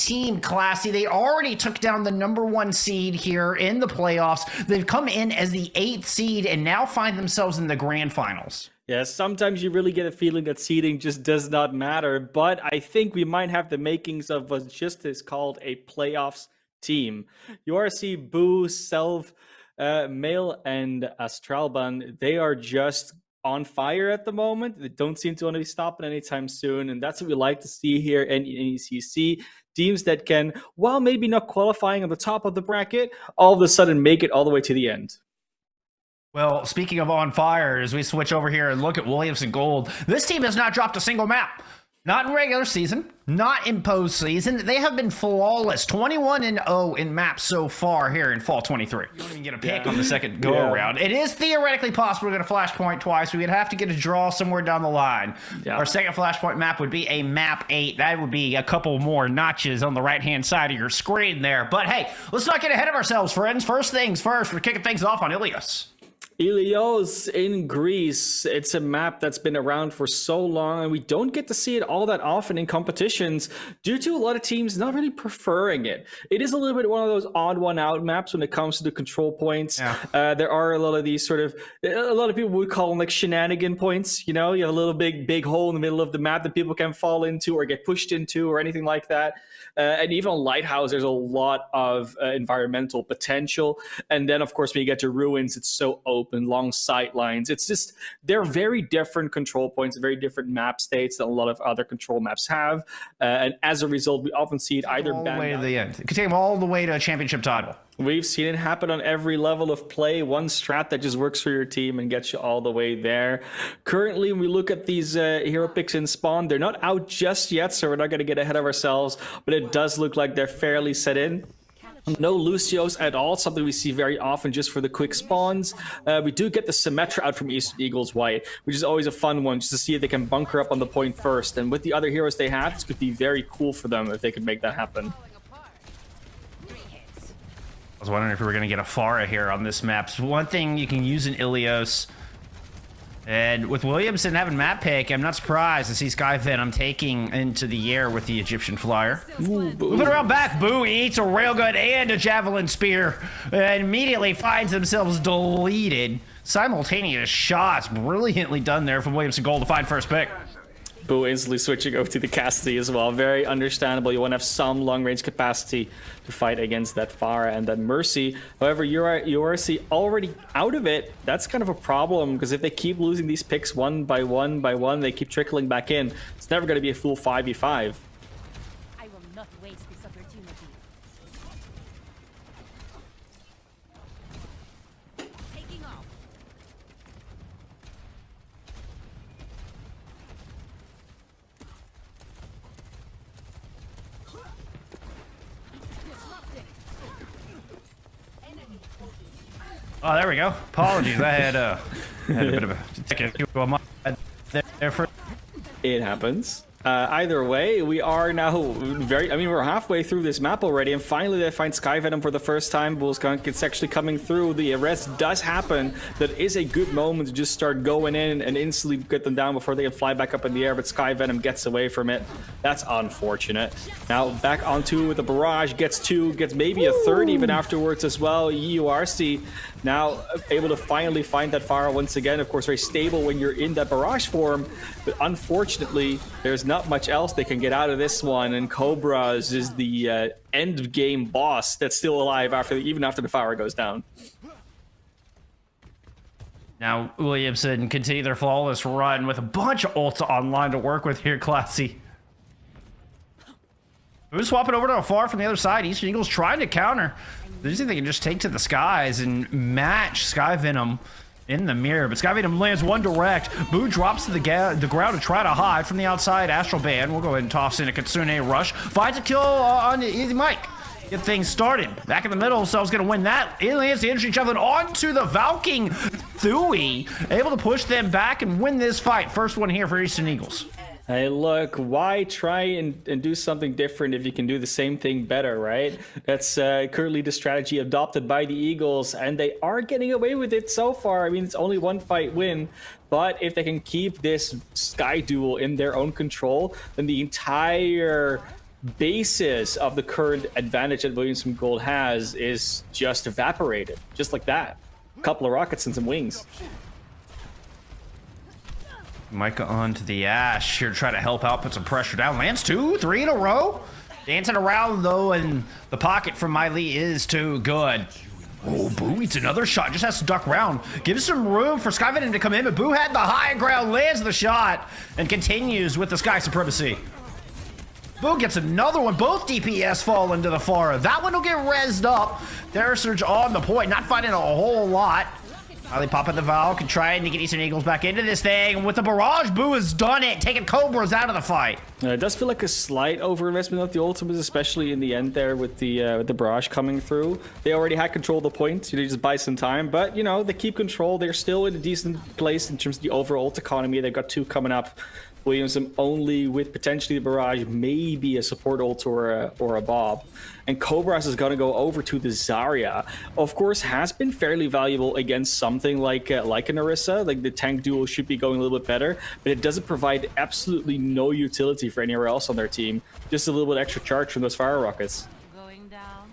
team, Classy. They already took down the #1 seed here in the playoffs. They've come in as the 8th seed and now find themselves in the grand finals. Yeah, sometimes you really get a feeling that seeding just does not matter, but I think we might have the makings of what just is called a playoffs team. URC, Boo, Selv, Mail, and Astralban, they are just on fire at the moment. They don't seem to want to be stopping anytime soon, and that's what we like to see here in NECC. Teams that can, while maybe not qualifying on the top of the bracket, all of a sudden make it all the way to the end. Well, speaking of on fire, as we switch over here and look at Williamson Gold, this team has not dropped a single map. Not in regular season, not in postseason. They have been flawless, 21-0 in maps so far here in Fall 23. You don't even get a pick on the second go-around. It is theoretically possible to get a flashpoint twice. We would have to get a draw somewhere down the line. Our second flashpoint map would be a map 8. That would be a couple more notches on the right-hand side of your screen there. But hey, let's not get ahead of ourselves, friends. First things first, we're kicking things off on Ilios. Ilios in Greece. It's a map that's been around for so long, and we don't get to see it all that often in competitions due to a lot of teams not really preferring it. It is a little bit one of those odd one out maps when it comes to the control points. There are a lot of these sort of, a lot of people would call them like shenanigan points. You know, you have a little big hole in the middle of the map that people can fall into or get pushed into or anything like that. And even on Lighthouse, there's a lot of environmental potential. And then, of course, when you get to Ruins, it's so open, long sight lines. It's just, they're very different control points, very different map states that a lot of other control maps have. And as a result, we often see it either all the way to the end. It could take them all the way to a championship title. We've seen it happen on every level of play. One strat that just works for your team and gets you all the way there. Currently, when we look at these hero picks in spawn, they're not out just yet, so we're not going to get ahead of ourselves, but it does look like they're fairly set in. No Lucios at all, something we see very often just for the quick spawns. We do get the Symmetra out from Eastern Eagles White, which is always a fun one, just to see if they can bunker up on the point first. And with the other heroes they have, this could be very cool for them if they could make that happen. I was wondering if we were going to get a Pharah here on this map. So one thing you can use in Ilios, and with Williamson having map pick, I'm not surprised to see Sky Venom taking into the air with the Egyptian Flyer. Moving around back, Boo eats a railgun and a javelin spear, and immediately finds themselves deleted. Simultaneous shots, brilliantly done there from Williamson Gold to find first pick. Boo instantly switching over to the Cassidy as well. Very understandable. You want to have some long-range capacity to fight against that Pharah and that Mercy. However, URC already out of it. That's kind of a problem, because if they keep losing these picks one by one, they keep trickling back in. It's never going to be a full 5v5. I will not waste this opportunity. Taking off. Oh, there we go. Apologies, I had a bit of a technical there for. It happens. Either way, we are now we're halfway through this map already, and finally they find Sky Venom for the first time. Bullskunk, it's actually coming through. The arrest does happen. That is a good moment to just start going in and instantly get them down before they can fly back up in the air, but Sky Venom gets away from it. That's unfortunate. Now back on two with the barrage, gets two, gets maybe a third even afterwards as well. URC now able to finally find that Pharah once again. Of course, very stable when you're in that barrage form, but unfortunately, there's not much else they can get out of this one, and Cobras is the end game boss that's still alive even after the Pharah goes down. Now Williamson continue their flawless run with a bunch of ults online to work with here, Classy. Who's swapping over to a Pharah from the other side? Eastern Eagles trying to counter. They think they can just take to the skies and match Sky Venom in the mirror, but Sky Venom lands one direct. Boo drops to the ground to try to hide from the outside. Astral Band will go ahead and toss in a Kitsune Rush. Finds a kill on Easy Mike. Get things started. Back in the middle, Cell's going to win that. It lands the energy javelin onto the Valking Thui. Able to push them back and win this fight. First one here for Eastern Eagles. Hey, look, why try and do something different if you can do the same thing better, right? That's currently the strategy adopted by the Eagles, and they are getting away with it so far. I mean, it's only one fight win, but if they can keep this Sky duel in their own control, then the entire basis of the current advantage that Williamson Gold has is just evaporated, just like that. A couple of rockets and some wings. Micah onto the Ash here to try to help out, put some pressure down. Lands 2, 3 in a row. Dancing around though, and the pocket from Miley is too good. Oh, Boo eats another shot, just has to duck around. Gives some room for Skyvenom to come in, but Boo had the high ground, lands the shot, and continues with the Sky Supremacy. Boo gets another one. Both DPS fall into the Pharah. That one will get rezzed up. Terror Surge on the point, not finding a whole lot. Miley popping the Valk and trying to get Eastern Eagles back into this thing. With the barrage, Boo has done it, taking Cobras out of the fight. It does feel like a slight overinvestment of the ultimates, especially in the end there with the barrage coming through. They already had control of the point, you just buy some time, but you know, they keep control. They're still in a decent place in terms of the overall ult economy. They've got 2 coming up. Williamson only with potentially the barrage, maybe a support ult or a Bob. And Cobras is going to go over to the Zarya. Of course, has been fairly valuable against something like a Narissa. Like the tank duo should be going a little bit better, but it doesn't provide absolutely no utility for anywhere else on their team. Just a little bit extra charge from those fire rockets. Going down.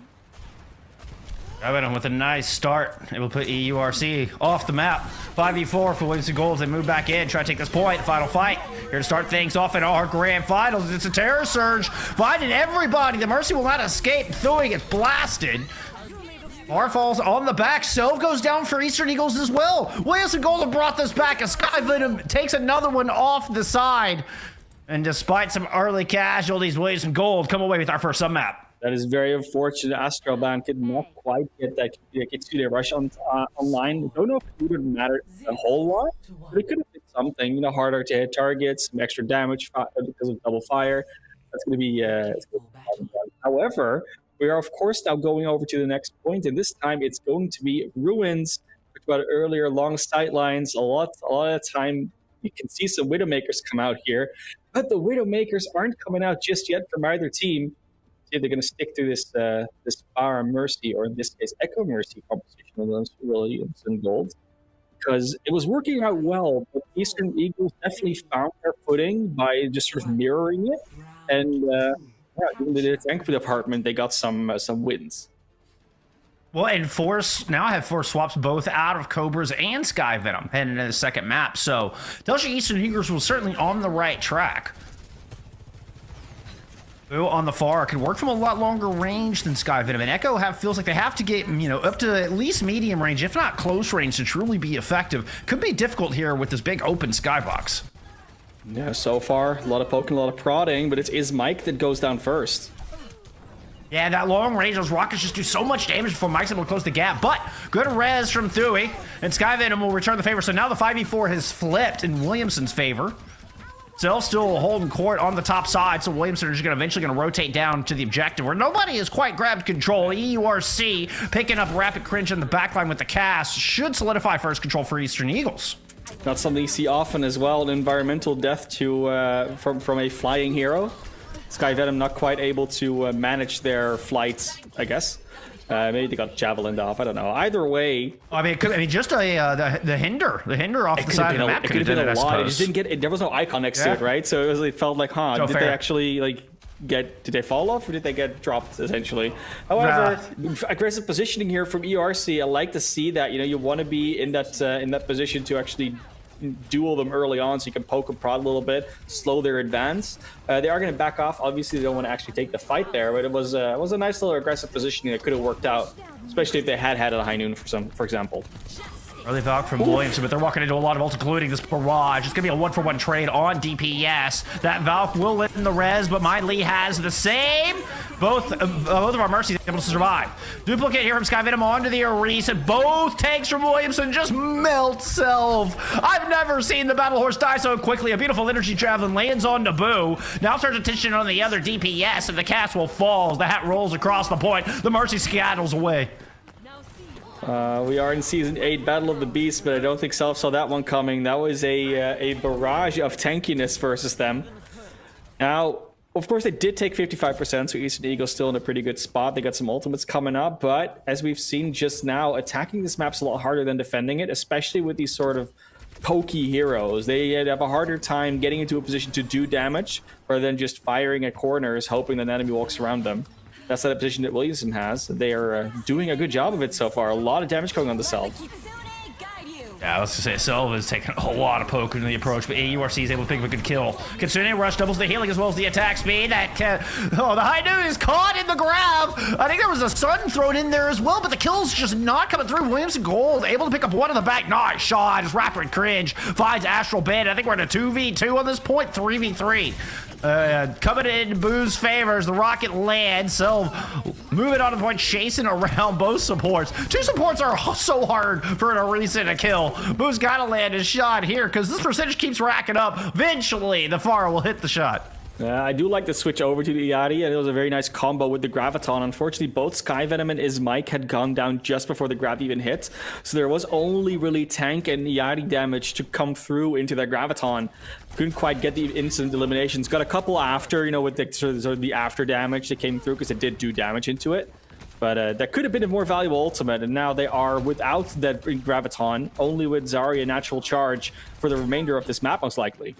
Skyvenom with a nice start. It will put EURC off the map. 5v4 for Williamson Gold as they move back in, try to take this point. Final fight. Here to start things off in our grand finals. It's a Terror Surge finding everybody. The Mercy will not escape. Thuy gets blasted. Bar falls on the back. Sove goes down for Eastern Eagles as well. Williamson Gold have brought this back as Skyvenom takes another one off the side. And despite some early casualties, Williamson Gold come away with our first sub map. That is very unfortunate. Astralbound could not quite get that Kitsude rush online. Don't know if it would matter a whole lot, but it could have been something. You know, harder to hit targets, some extra damage because of double fire. That's going to be. However, we are of course now going over to the next point, and this time it's going to be Ruins. Talked about it earlier, long sight lines. A lot of time you can see some Widowmakers come out here, but the Widowmakers aren't coming out just yet from either team. They're going to stick to this Pharah Mercy, or in this case Echo Mercy composition of Williamson Gold, because it was working out well, but Eastern Eagles definitely found their footing by just sort of mirroring it, and in the tank department they got some wins. Well, and Force now have Force swaps both out of Cobras and Skyvenom heading into the second map, so tells you Eastern Eagles was certainly on the right track. On the far can work from a lot longer range than Skyvenom, and Echo feels like they have to get up to at least medium range, if not close range, to truly be effective. Could be difficult here with this big open skybox. Yeah, so far a lot of poking, a lot of prodding, but it is Mike that goes down first. Yeah, that long range, those rockets just do so much damage before Mike's able to close the gap. But good res from Thuy, and Skyvenom will return the favor. So now the 5v4 has flipped in Williamson's favor. Still holding court on the top side, so Williamson is eventually going to rotate down to the objective where nobody has quite grabbed control. EURC picking up Rapid Cringe in the backline with the cast should solidify first control for Eastern Eagles. Not something you see often as well, an environmental death to from a flying hero. Skyvenom not quite able to manage their flights, I guess. Maybe they got javelined off. I don't know. Either way, I mean, just the hinder off the side of the map could have been a lot. It just didn't get. There was no icon next to it, right? So it felt like, So did fair. they actually did they fall off or did they get dropped essentially? However, aggressive positioning here from ERC. I like to see that. You want to be in that position to actually duel them early on so you can poke and prod a little bit, slow their advance. They are going to back off. Obviously, they don't want to actually take the fight there, but it was a nice little aggressive positioning that could have worked out, especially if they had a high noon for example. Early Valk from Williamson, but they're walking into a lot of ult, including this barrage. It's going to be a 1-for-1 trade on DPS. That Valk will let in the res, but Miley has the same. Both of our Mercies able to survive. Duplicate here from Skyvenom onto the Ares, and both tanks from Williamson just melt Self. I've never seen the Battle Horse die so quickly. A beautiful energy traveling lands on Naboo. Now turns attention on the other DPS, and the cast will fall as the hat rolls across the point. The Mercy scattles away. We are in Season 8, Battle of the Beasts, but I don't think Self saw that one coming. That was a barrage of tankiness versus them. Now, of course, they did take 55%, so Eastern Eagle's still in a pretty good spot. They got some ultimates coming up, but as we've seen just now, attacking this map's a lot harder than defending it, especially with these sort of pokey heroes. They have a harder time getting into a position to do damage rather than just firing at corners, hoping that an enemy walks around them. That's the position that Williamson has. They are doing a good job of it so far. A lot of damage going on the Self. Yeah, I was gonna say Silva is taking a lot of poke into the approach, but AURC is able to pick up a good kill. Kitsune rush doubles the healing as well as the attack speed. The high noon is caught in the grab. I think there was a stun thrown in there as well, but the kill's just not coming through. Williamson Gold able to pick up one in the back. Nice shot. Just Rapid Cringe finds Astral Band. I think we're in a 2v2 on this point, 3v3. Coming in Boo's favors, the rocket lands, so moving on to the point, chasing around both supports. Two supports are so hard for an Orisa to kill. Boo's gotta land his shot here because this percentage keeps racking up. Eventually, the Pharah will hit the shot. I do like the switch over to the Yachty, and it was a very nice combo with the Graviton. Unfortunately, both Sky Venom and Ismike had gone down just before the grab even hit, so there was only really tank and Yachty damage to come through into that Graviton. Couldn't quite get the instant eliminations. Got a couple after, you know, with the sort of the after damage that came through because it did do damage into it. But that could have been a more valuable ultimate, and now they are without that Graviton, only with Zarya Natural Charge for the remainder of this map, most likely.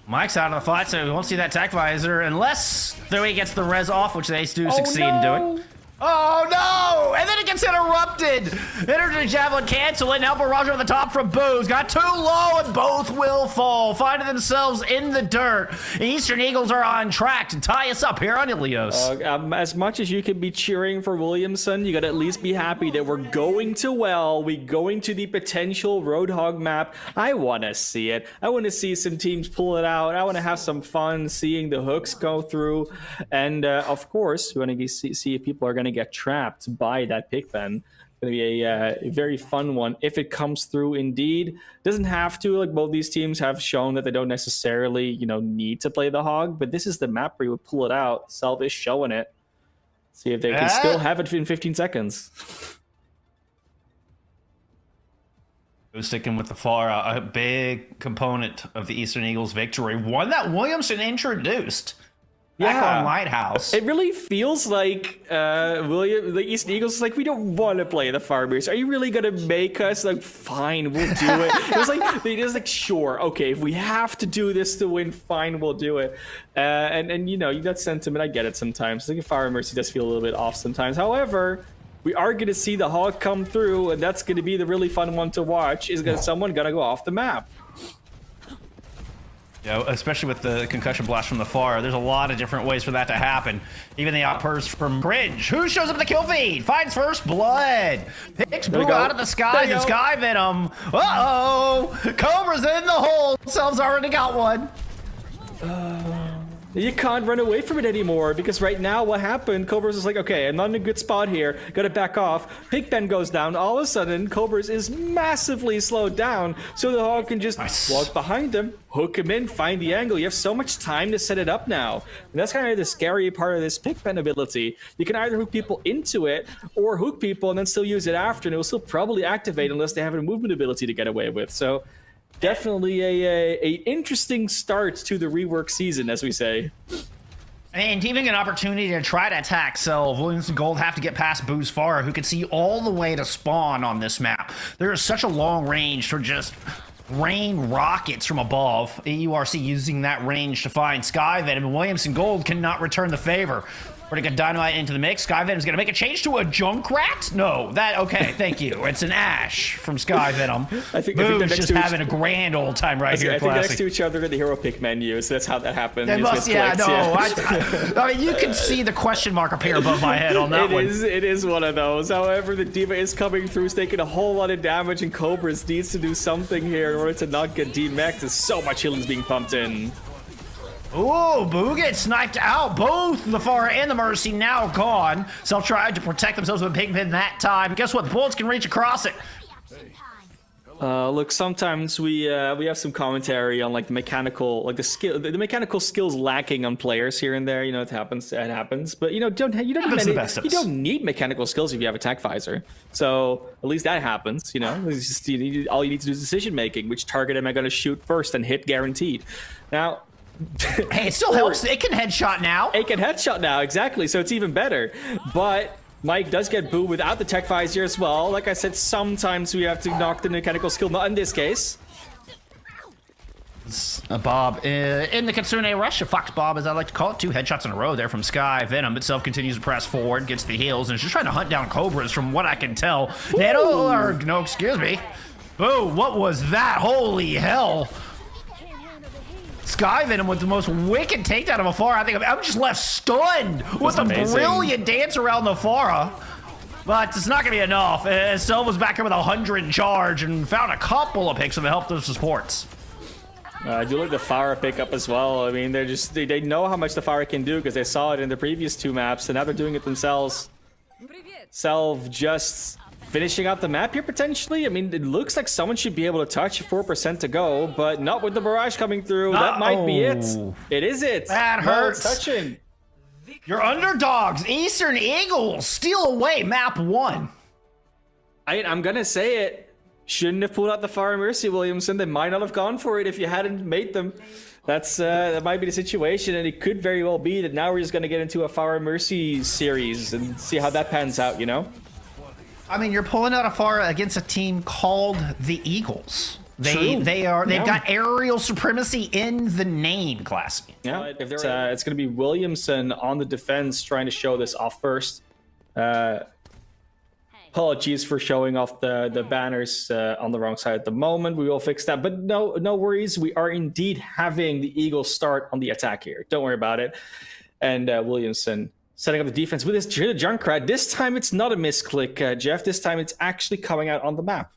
Mike's out of the fight, so we won't see that Tech Visor unless Thuy gets the res off, which they do succeed in doing. Oh no! And then it gets interrupted! Energy Javelin cancel it. Now Barrage on the top from Boo's. Got too low and both will fall. Finding themselves in the dirt. The Eastern Eagles are on track to tie us up here on Ilios. As much as you can be cheering for Williamson, you gotta at least be happy that we're going to well. We're going to the potential Roadhog map. I wanna see it. I wanna see some teams pull it out. I wanna have some fun seeing the hooks go through. And of course, we wanna see if people are gonna get trapped by that Pigpen. Gonna be a very fun one if it comes through indeed. Doesn't have to, like both these teams have shown that they don't necessarily, you know, need to play the hog, but this is the map where you would pull it out. Self is showing it. See if they can still have it in 15 seconds. Sticking with the Pharah, a big component of the Eastern Eagles victory, one that Williamson introduced. Back on Lighthouse. It really feels like the Eastern Eagles is like, we don't want to play the Farmers. Are you really gonna make us? Like, fine, we'll do it. It was like they just like, sure, okay, if we have to do this to win, fine, we'll do it. And you know, that sentiment, I get it sometimes. I think Fire Mercy does feel a little bit off sometimes. However, we are gonna see the Hog come through, and that's gonna be the really fun one to watch. Is someone gonna go off the map? Yeah, especially with the concussion blast from the Pharah, there's a lot of different ways for that to happen. Even the outburst from Cringe, who shows up in the kill feed, finds first blood, picks Boo out of the skies and Sky Venom. Uh-oh, Cobra's in the hole. Selves already got one. You can't run away from it anymore because right now what happened, Cobra's is like, okay, I'm not in a good spot here, gotta back off. Pigpen goes down, all of a sudden Cobra's is massively slowed down, so the Hog can just walk behind him, hook him in, find the angle. You have so much time to set it up now. And that's kind of the scary part of this Pigpen ability. You can either hook people into it or hook people and then still use it after, and it will still probably activate unless they have a movement ability to get away with. So definitely a interesting start to the rework season, as we say. And even an opportunity to try to attack Self. Williamson Gold have to get past Boo's Pharah, who can see all the way to spawn on this map. There is such a long range to just rain rockets from above. AURC using that range to find Sky Venom, and Williamson Gold cannot return the favor. Pretty good dynamite into the mix. Sky Venom's gonna make a change to a Junkrat? No, okay, thank you. It's an Ash from Sky Venom. I think Boo's just having a grand old time right here. I think next to each other in the hero pick menu, so that's how that happened. They must, yeah, no. I mean, you can see the question mark up here above my head on that one. It is one of those. However, the D.Va is coming through, is taking a whole lot of damage, and Cobras needs to do something here in order to not get D-Max. There's so much healing's being pumped in. Ooh, Boo gets sniped out. Both the Pharah and the Mercy now gone. Self tried to protect themselves with Pigpen that time. Guess what? The bullets can reach across it. Look, sometimes we have some commentary on like the mechanical, like the mechanical skills lacking on players here and there. You know, it happens. But you know, you don't need mechanical skills if you have attack visor. So at least that happens. You know, it's just, all you need to do is decision making. Which target am I going to shoot first and hit guaranteed? Now. Hey, it still helps. It can headshot now. It can headshot now, exactly. So it's even better. But Mike does get Boo without the tech visor as well. Like I said, sometimes we have to knock the mechanical skill, not in this case. Bob in the Kitsune Rush, a Fox Bob as I like to call it. 2 headshots in a row there from Sky. Venom itself continues to press forward, gets the heals, and is just trying to hunt down Cobras from what I can tell. No, excuse me. Boo, what was that? Holy hell. Sky Venom with the most wicked takedown of Afara. I think I'm just left stunned with a brilliant dance around the Afara. But it's not going to be enough. Silva's back here with 100 in charge and found a couple of picks with the help of supports. I do like the Farah pickup as well. I mean, they know how much the Farah can do because they saw it in the previous 2 maps, and now they're doing it themselves. Selv just finishing out the map here potentially. I mean, it looks like someone should be able to touch 4% to go, but not with the barrage coming through. That might be it. It is it. That hurts. No, touching. Your underdogs, Eastern Eagles, steal away map 1. I'm gonna say it. Shouldn't have pulled out the Fire Mercy, Williamson. They might not have gone for it if you hadn't made them. That might be the situation, and it could very well be that now we're just gonna get into a Fire Mercy series and see how that pans out, you know? I mean, you're pulling out a Farah against a team called the Eagles. They've got aerial supremacy in the name, Classy. Yeah, it's gonna be Williamson on the defense trying to show this off first. Apologies for showing off the banners on the wrong side at the moment. We will fix that, but no worries. We are indeed having the Eagles start on the attack here. Don't worry about it. And Williamson setting up the defense with his Junkrat. This time it's not a misclick, Jeff. This time it's actually coming out on the map.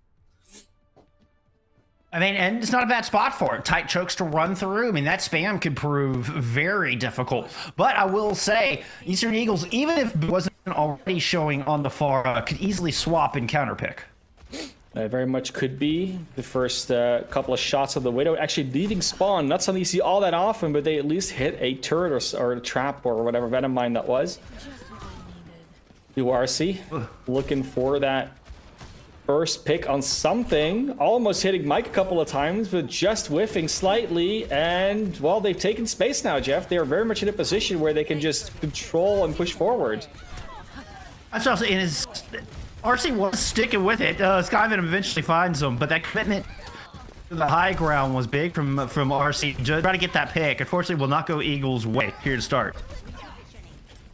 I mean, and it's not a bad spot for it. Tight chokes to run through. I mean, that spam could prove very difficult. But I will say, Eastern Eagles, even if it wasn't already showing on the far, could easily swap and counterpick. Very much could be. The first couple of shots of the Widow actually leaving spawn. Not something you see all that often, but they at least hit a turret or a trap or whatever Venom mine that was. URC looking for that first pick on something, almost hitting Mike a couple of times, but just whiffing slightly. And well, they've taken space now, Jeff. They are very much in a position where they can just control and push forward. That's also in his RC was sticking with it. Skyvenom eventually finds them, but that commitment to the high ground was big from RC. Just try to get that pick. Unfortunately, will not go Eagles' way here to start.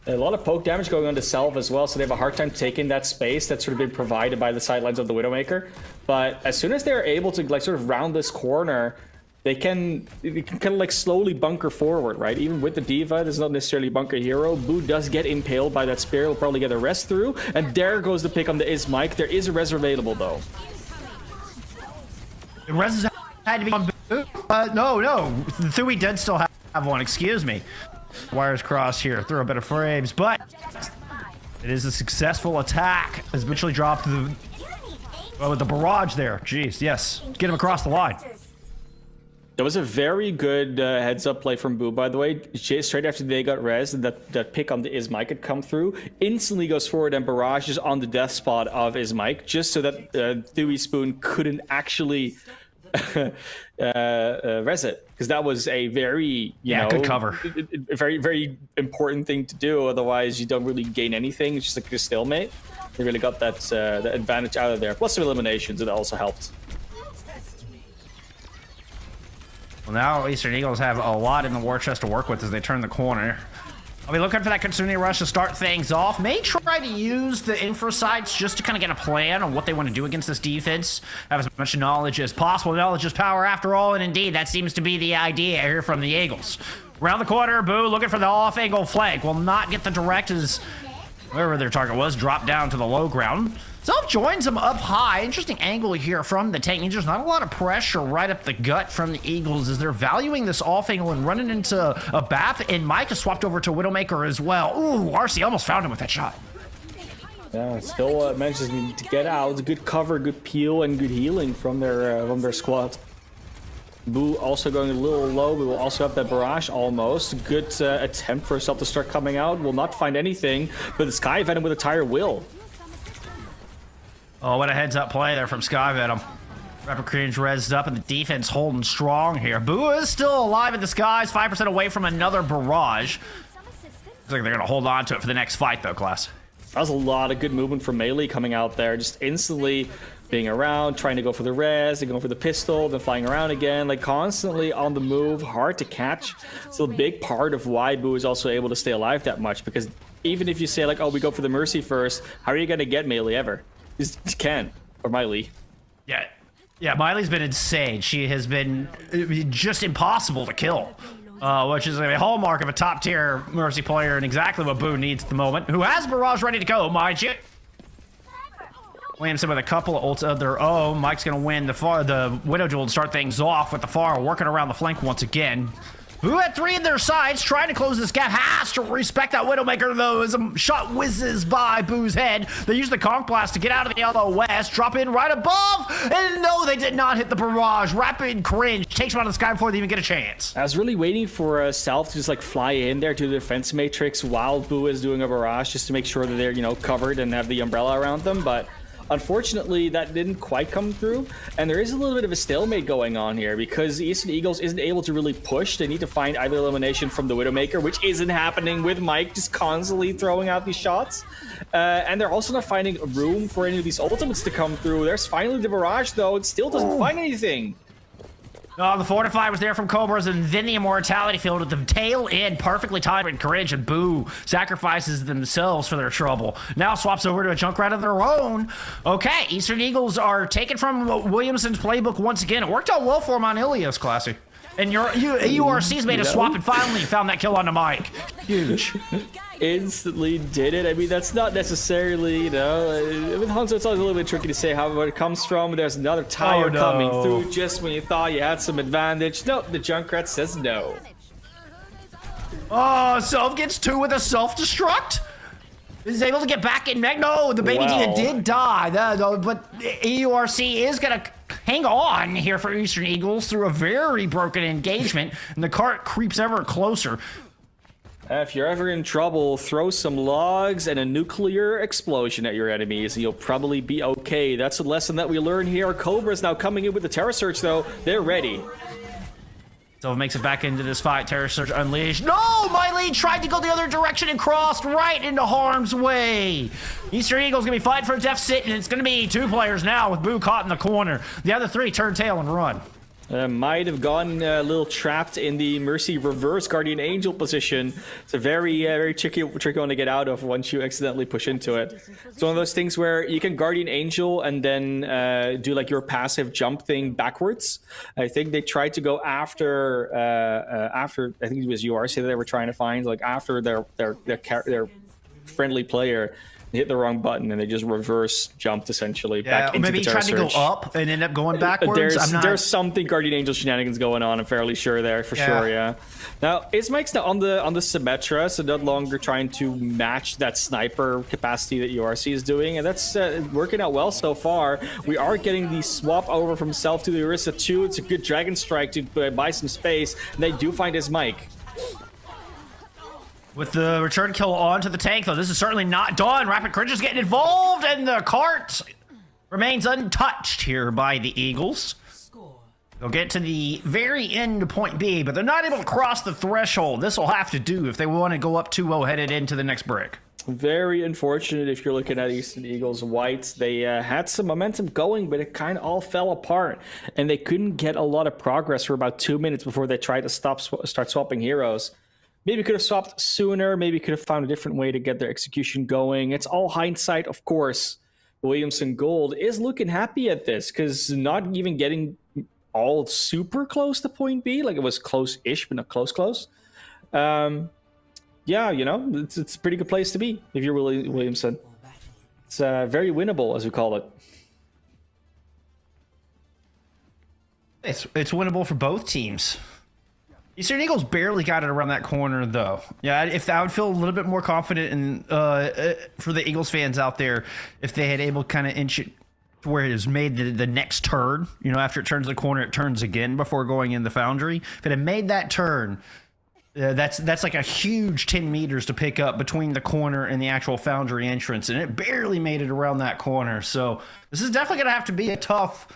A lot of poke damage going on to Selv as well, so they have a hard time taking that space that's sort of been provided by the sidelines of the Widowmaker. But as soon as they're able to like sort of round this corner, they can kind of like slowly bunker forward, right? Even with the D.Va, there's not necessarily bunker hero. Boo does get impaled by that spear. Will probably get a rest through. And there goes the pick on the Ismike. There is a res available though. The res had to be on Boo. No. Thui did still have one. Excuse me. Wires crossed here. Throw a bit of frames, but it is a successful attack. Has eventually dropped with the barrage there. Jeez, yes. Get him across the line. That was a very good heads-up play from Boo, by the way. Straight after they got res, that pick on the Ismike had come through. Instantly goes forward and barrages on the death spot of Ismike, just so that Thui Spoon couldn't actually res it. Because that was a very, you know, good cover. A very, very important thing to do. Otherwise, you don't really gain anything. It's just like a stalemate. They really got that the advantage out of there. Plus some eliminations, it also helped. Well, now Eastern Eagles have a lot in the war chest to work with as they turn the corner. I'll be looking for that Kitsune Rush to start things off. May try to use the infra sites just to kind of get a plan on what they want to do against this defense. Have as much knowledge as possible. Knowledge is power after all, and indeed, that seems to be the idea here from the Eagles. Around the corner, Boo looking for the off-angle flank. Will not get the direct as wherever their target was, drop down to the low ground. Self joins him up high. Interesting angle here from the tank. There's not a lot of pressure right up the gut from the Eagles as they're valuing this off angle and running into a BAP. And Mike has swapped over to Widowmaker as well. Ooh, RC almost found him with that shot. Yeah, still manages to get out. Good cover, good peel, and good healing from their squad. Boo also going a little low. We will also have that barrage almost. Good attempt for herself to start coming out. Will not find anything, but the Sky Venom with a tire will. Oh, what a heads-up play there from Sky Venom. Rapper Cringe rezzed up, and the defense holding strong here. Boo is still alive in the skies, 5% away from another barrage. Looks like they're going to hold on to it for the next fight, though, Class. That was a lot of good movement from Melee coming out there, just instantly being around, trying to go for the res, then going for the pistol, then flying around again, like constantly on the move, hard to catch. So a big part of why Boo is also able to stay alive that much, because even if you say like, oh, we go for the Mercy first, how are you going to get Melee ever? You can't. Or Miley. Yeah, Miley's been insane. She has been just impossible to kill. Which is a hallmark of a top-tier Mercy player and exactly what Boo needs at the moment. Who has Barrage ready to go, mind you. Williamson with a couple of ults of their own. Mike's going to win the Widow Duel and start things off with the Pharah working around the flank once again. Who had 3 in their sides, trying to close this gap, has to respect that Widowmaker, though, as a shot whizzes by Boo's head. They use the Conch Blast to get out of the LOS, drop in right above, and no, they did not hit the barrage. Rapid cringe, takes him out of the sky before they even get a chance. I was really waiting for Self to just like fly in there to the defense matrix while Boo is doing a barrage, just to make sure that they're, you know, covered and have the umbrella around them, but unfortunately, that didn't quite come through, and there is a little bit of a stalemate going on here because Eastern Eagles isn't able to really push. They need to find either elimination from the Widowmaker, which isn't happening with Mike just constantly throwing out these shots, and they're also not finding room for any of these ultimates to come through. There's finally the barrage, though. It still doesn't find anything. Oh, the Fortify was there from Cobras, and then the Immortality Field at the tail end, perfectly timed and courage, and Boo sacrifices themselves for their trouble. Now swaps over to a Junkrat of their own. Okay, Eastern Eagles are taken from Williamson's playbook once again. It worked out well for him on Ilios, Classy. And URC's made a swap and finally found that kill onto Mike. Huge. Instantly did it. I mean, that's not necessarily, you know, with Hanzo it's always a little bit tricky to say where it comes from. There's another tire coming through just when you thought you had some advantage. No, the Junkrat says no. Oh, Self gets 2 with a self-destruct? Is able to get back in mech. No, the baby Dia did die. But EURC is going to hang on here for Eastern Eagles through a very broken engagement, and the cart creeps ever closer. If you're ever in trouble, throw some logs and a nuclear explosion at your enemies, and you'll probably be okay. That's a lesson that we learn here. Cobra's now coming in with the Terror Surge, though. They're ready. So it makes it back into this fight. Terror Surge unleashed. No! Miley tried to go the other direction and crossed right into harm's way. Eastern Eagles gonna be fighting for a deficit, and it's gonna be 2 players now with Boo caught in the corner. The other 3 turn tail and run. Might have gotten a little trapped in the Mercy reverse Guardian Angel position. It's a very tricky one to get out of once you accidentally push into it. It's one of those things where you can Guardian Angel and then do like your passive jump thing backwards. I think they tried to go after I think it was URC that they were trying to find, like after their friendly player. They hit the wrong button and they just reverse jumped essentially back into the Terror Surge. Maybe he tried to go up and end up going backwards. There's something Guardian Angel shenanigans going on. I'm fairly sure there for sure. Yeah. Now Mike's now on the Symmetra, so no longer trying to match that sniper capacity that URC is doing, and that's working out well so far. We are getting the swap over from Self to the Orisa 2. It's a good Dragon Strike to buy some space, and they do find his Mike. With the return kill onto the tank, though, this is certainly not done. Rapid Cringe is getting involved, and the cart remains untouched here by the Eagles. They'll get to the very end of point B, but they're not able to cross the threshold. This will have to do if they want to go up 2-0 headed into the next brick. Very unfortunate if you're looking at Eastern Eagles Whites. They had some momentum going, but it kind of all fell apart, and they couldn't get a lot of progress for about 2 minutes before they tried to start swapping heroes. Maybe could have swapped sooner. Maybe could have found a different way to get their execution going. It's all hindsight, of course. Williamson Gold is looking happy at this because not even getting all super close to point B. Like it was close-ish, but not close. Yeah, you know, it's a pretty good place to be if you're Williamson. It's very winnable, as we call it. It's winnable for both teams. Eastern Eagles barely got it around that corner, though. Yeah, if I would feel a little bit more confident in for the Eagles fans out there if they had able to kind of inch it to where it has made the next turn. You know, after it turns the corner, it turns again before going in the Foundry. If it had made that turn, that's like a huge 10 meters to pick up between the corner and the actual Foundry entrance, and it barely made it around that corner. So this is definitely going to have to be a tough,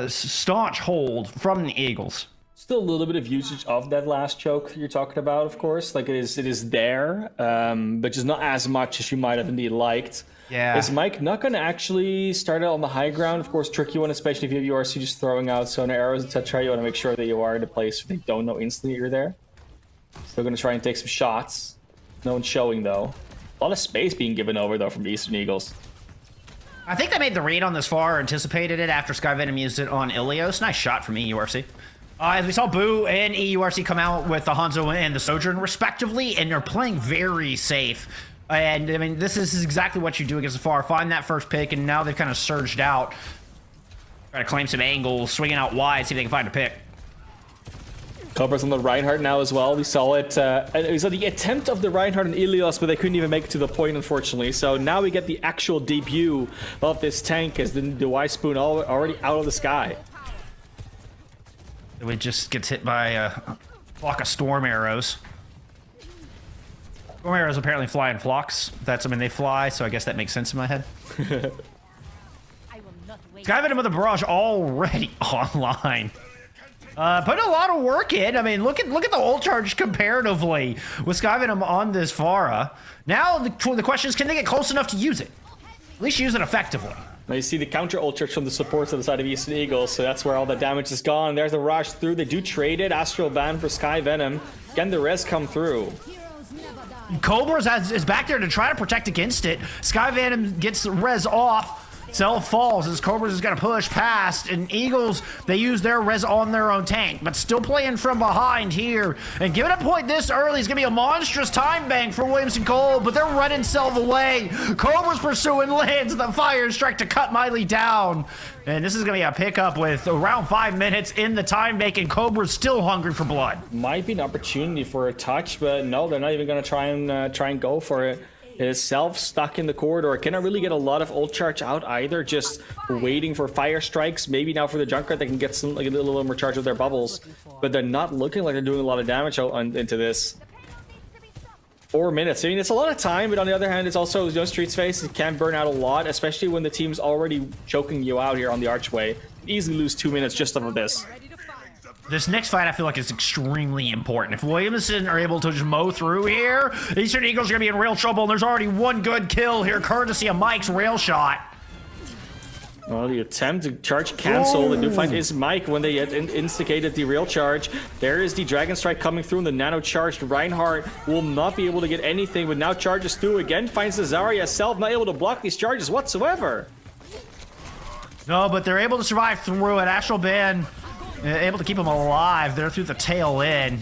staunch hold from the Eagles. Still a little bit of usage of that last choke you're talking about, of course. Like it is there, but just not as much as you might have indeed liked. Yeah. Is Mike not going to actually start out on the high ground? Of course, tricky one, especially if you have URC just throwing out sonar arrows, etc. You want to make sure that you are in a place where they don't know instantly you're there. Still going to try and take some shots. No one's showing, though. A lot of space being given over, though, from the Eastern Eagles. I think they made the read on this far, anticipated it after Sky Venom used it on Ilios. Nice shot from EURC. As we saw Boo and EURC come out with the Hanzo and the Sojourn respectively, and they're playing very safe. And I mean, this is exactly what you do against the far. Find that first pick, and now they've kind of surged out. Try to claim some angles, swinging out wide, see if they can find a pick. Cobra's on the Reinhardt now as well. We saw it. It was the attempt of the Reinhardt and Ilios, but they couldn't even make it to the point, unfortunately. So now we get the actual debut of this tank as the Y Spoon already out of the sky. It just gets hit by a flock of storm arrows. Storm arrows apparently fly in flocks. That's, I mean, they fly, so I guess that makes sense in my head. I will not waste. Sky Venom with the barrage already online. Put a lot of work in. I mean, look at the ult charge comparatively with Sky Venom on this Pharah. Now the question is, can they get close enough to use it? At least use it effectively. Now you see the counter ult charge from the supports on the side of Eastern Eagles, so that's where all the damage is gone. There's the rush through. They do trade it. Astral Ban for Sky Venom. Can the res come through? Cobras is back there to try to protect against it. Sky Venom gets res off. Cell falls as Cobras is going to push past, and Eagles, they use their res on their own tank, but still playing from behind here. And giving a point this early is going to be a monstrous time bank for Williamson Gold, but they're running Cell away. Cobras pursuing, lands the fire strike to cut Miley down. And this is going to be a pickup with around 5 minutes in the time bank, and Cobra's still hungry for blood. Might be an opportunity for a touch, but no, they're not even going to try and go for it. Is Self stuck in the corridor. Cannot really get a lot of ult charge out either, just waiting for fire strikes. Maybe now for the Junkrat they can get some, like, a little more charge of their bubbles, but they're not looking like they're doing a lot of damage into this. 4 minutes. I mean, it's a lot of time, but on the other hand, it's also, you know, Street's Face, it can burn out a lot, especially when the team's already choking you out here on the archway. Easily lose 2 minutes just off of this. This next fight, I feel like, is extremely important. If Williamson are able to just mow through here, Eastern Eagles are going to be in real trouble, and there's already one good kill here, courtesy of Mike's rail shot. Well, the attempt to charge cancel. The new fight is Mike when they instigated the rail charge. There is the Dragon Strike coming through, and the nano charged Reinhardt will not be able to get anything, but now charges through again, finds the Zarya Self, not able to block these charges whatsoever. No, but they're able to survive through it. Astral Ban able to keep them alive. They're through the tail end.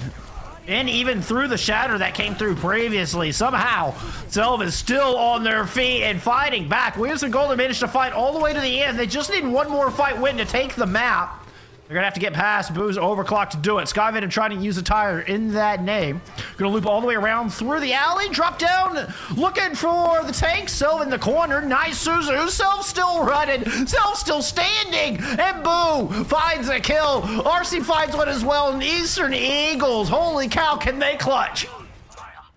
And even through the shatter that came through previously. Somehow, Selv is still on their feet and fighting back. Williamson Golden managed to fight all the way to the end. They just need one more fight win to take the map. They're going to have to get past Boo's overclock to do it. Sky Venom trying to use a tire in that name. Going to loop all the way around through the alley. Drop down. Looking for the tank. Self in the corner. Nice Suzu. Self still running. Self still standing. And Boo finds a kill. RC finds one as well. And Eastern Eagles. Holy cow, can they clutch?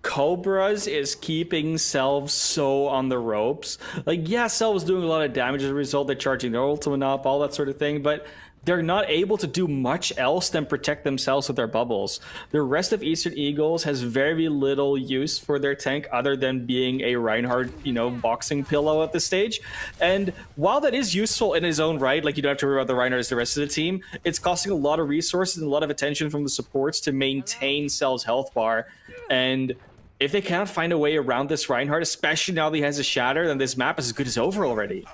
Cobras is keeping Self so on the ropes. Like, yeah, Self was doing a lot of damage as a result. They're charging their ultimate up, all that sort of thing. But they're not able to do much else than protect themselves with their bubbles. The rest of Eastern Eagles has very little use for their tank other than being a Reinhardt, you know, boxing pillow at this stage. And while that is useful in his own right, like you don't have to worry about the Reinhardt as the rest of the team, it's costing a lot of resources and a lot of attention from the supports to maintain Cell's health bar. And if they cannot find a way around this Reinhardt, especially now that he has a shatter, then this map is as good as over already.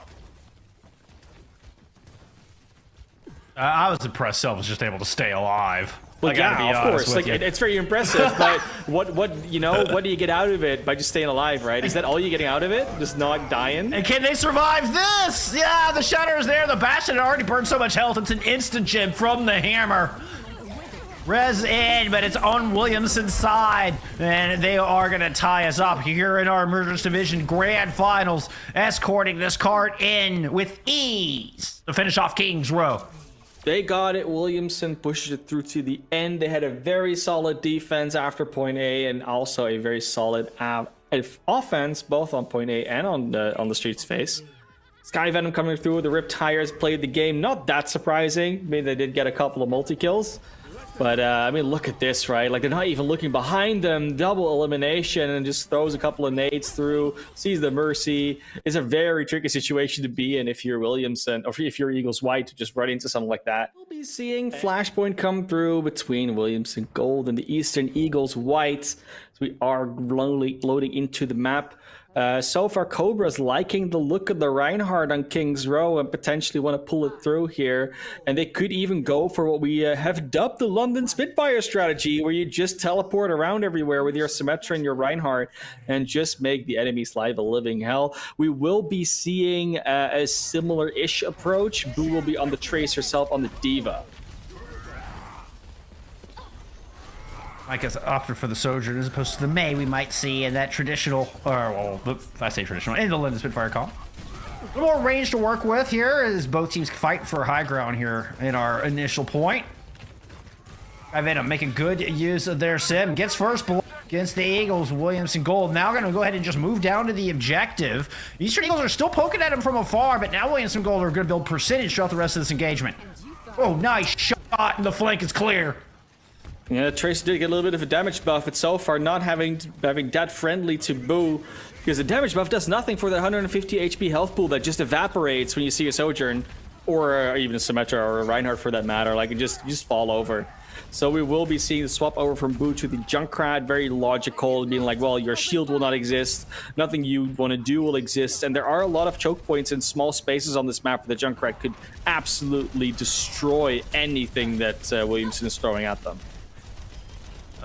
I was impressed Self was just able to stay alive. Well, yeah, of course. Like, it's very impressive, but what you know, what do you get out of it by just staying alive, right? Is that all you're getting out of it? Just not dying? And can they survive this? Yeah, the shatter is there. The Bastion had already burned so much health. It's an instant gem from the hammer. Res in, but it's on Williamson's side, and they are going to tie us up here in our Emergence Division Grand Finals, escorting this card in with ease to finish off King's Row. They got it. Williamson pushed it through to the end. They had a very solid defense after point A, and also a very solid offense, both on point A and on the Street's Face. Sky Venom coming through with the ripped tires, played the game. Not that surprising. I mean, they did get a couple of multi-kills. But I mean, look at this, right? Like, they're not even looking behind them. Double elimination, and just throws a couple of nades through, sees the mercy. It's a very tricky situation to be in if you're Williamson, or if you're Eagles White, to just run into something like that. We'll be seeing Flashpoint come through between Williamson Gold and the Eastern Eagles White. So we are loading into the map. So far, Cobra's liking the look of the Reinhardt on King's Row and potentially want to pull it through here. And they could even go for what we have dubbed the London Spitfire strategy, where you just teleport around everywhere with your Symmetra and your Reinhardt and just make the enemy's life a living hell. We will be seeing a similar-ish approach. Boo will be on the Trace herself on the Diva. I guess opted for the Sojourn as opposed to the May we might see in that traditional, or well, if I say traditional, in the London Spitfire comp. A little more range to work with here as both teams fight for high ground here in our initial point. Venom making good use of their sim. Gets first blood against the Eagles. Williamson Gold now going to go ahead and just move down to the objective. Eastern Eagles are still poking at him from afar, but now Williamson Gold are going to build percentage throughout the rest of this engagement. Oh, nice shot, and the flank is clear. Yeah, Trace did get a little bit of a damage buff, but so far not having that friendly to Boo, because the damage buff does nothing for that 150 HP health pool that just evaporates when you see a Sojourn, or even a Symmetra or a Reinhardt for that matter. Like, you just fall over. So we will be seeing the swap over from Boo to the Junkrat. Very logical, being like, well, your shield will not exist, nothing you want to do will exist, and there are a lot of choke points in small spaces on this map where the Junkrat could absolutely destroy anything that Williamson is throwing at them.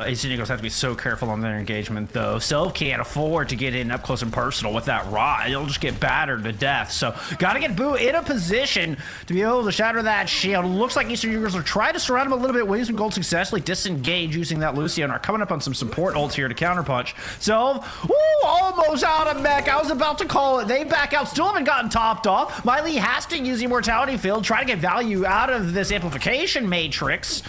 Eastern Eagles have to be so careful on their engagement, though. Self can't afford to get in up close and personal with that rod. It'll just get battered to death. So, got to get Boo in a position to be able to shatter that shield. Looks like Eastern Eagles are trying to surround him a little bit. Williamson Gold successfully disengage using that Lucio and are coming up on some support ults here to counterpunch. So, almost out of mech. I was about to call it. They back out. Still haven't gotten topped off. Miley has to use the Immortality Field, try to get value out of this amplification matrix.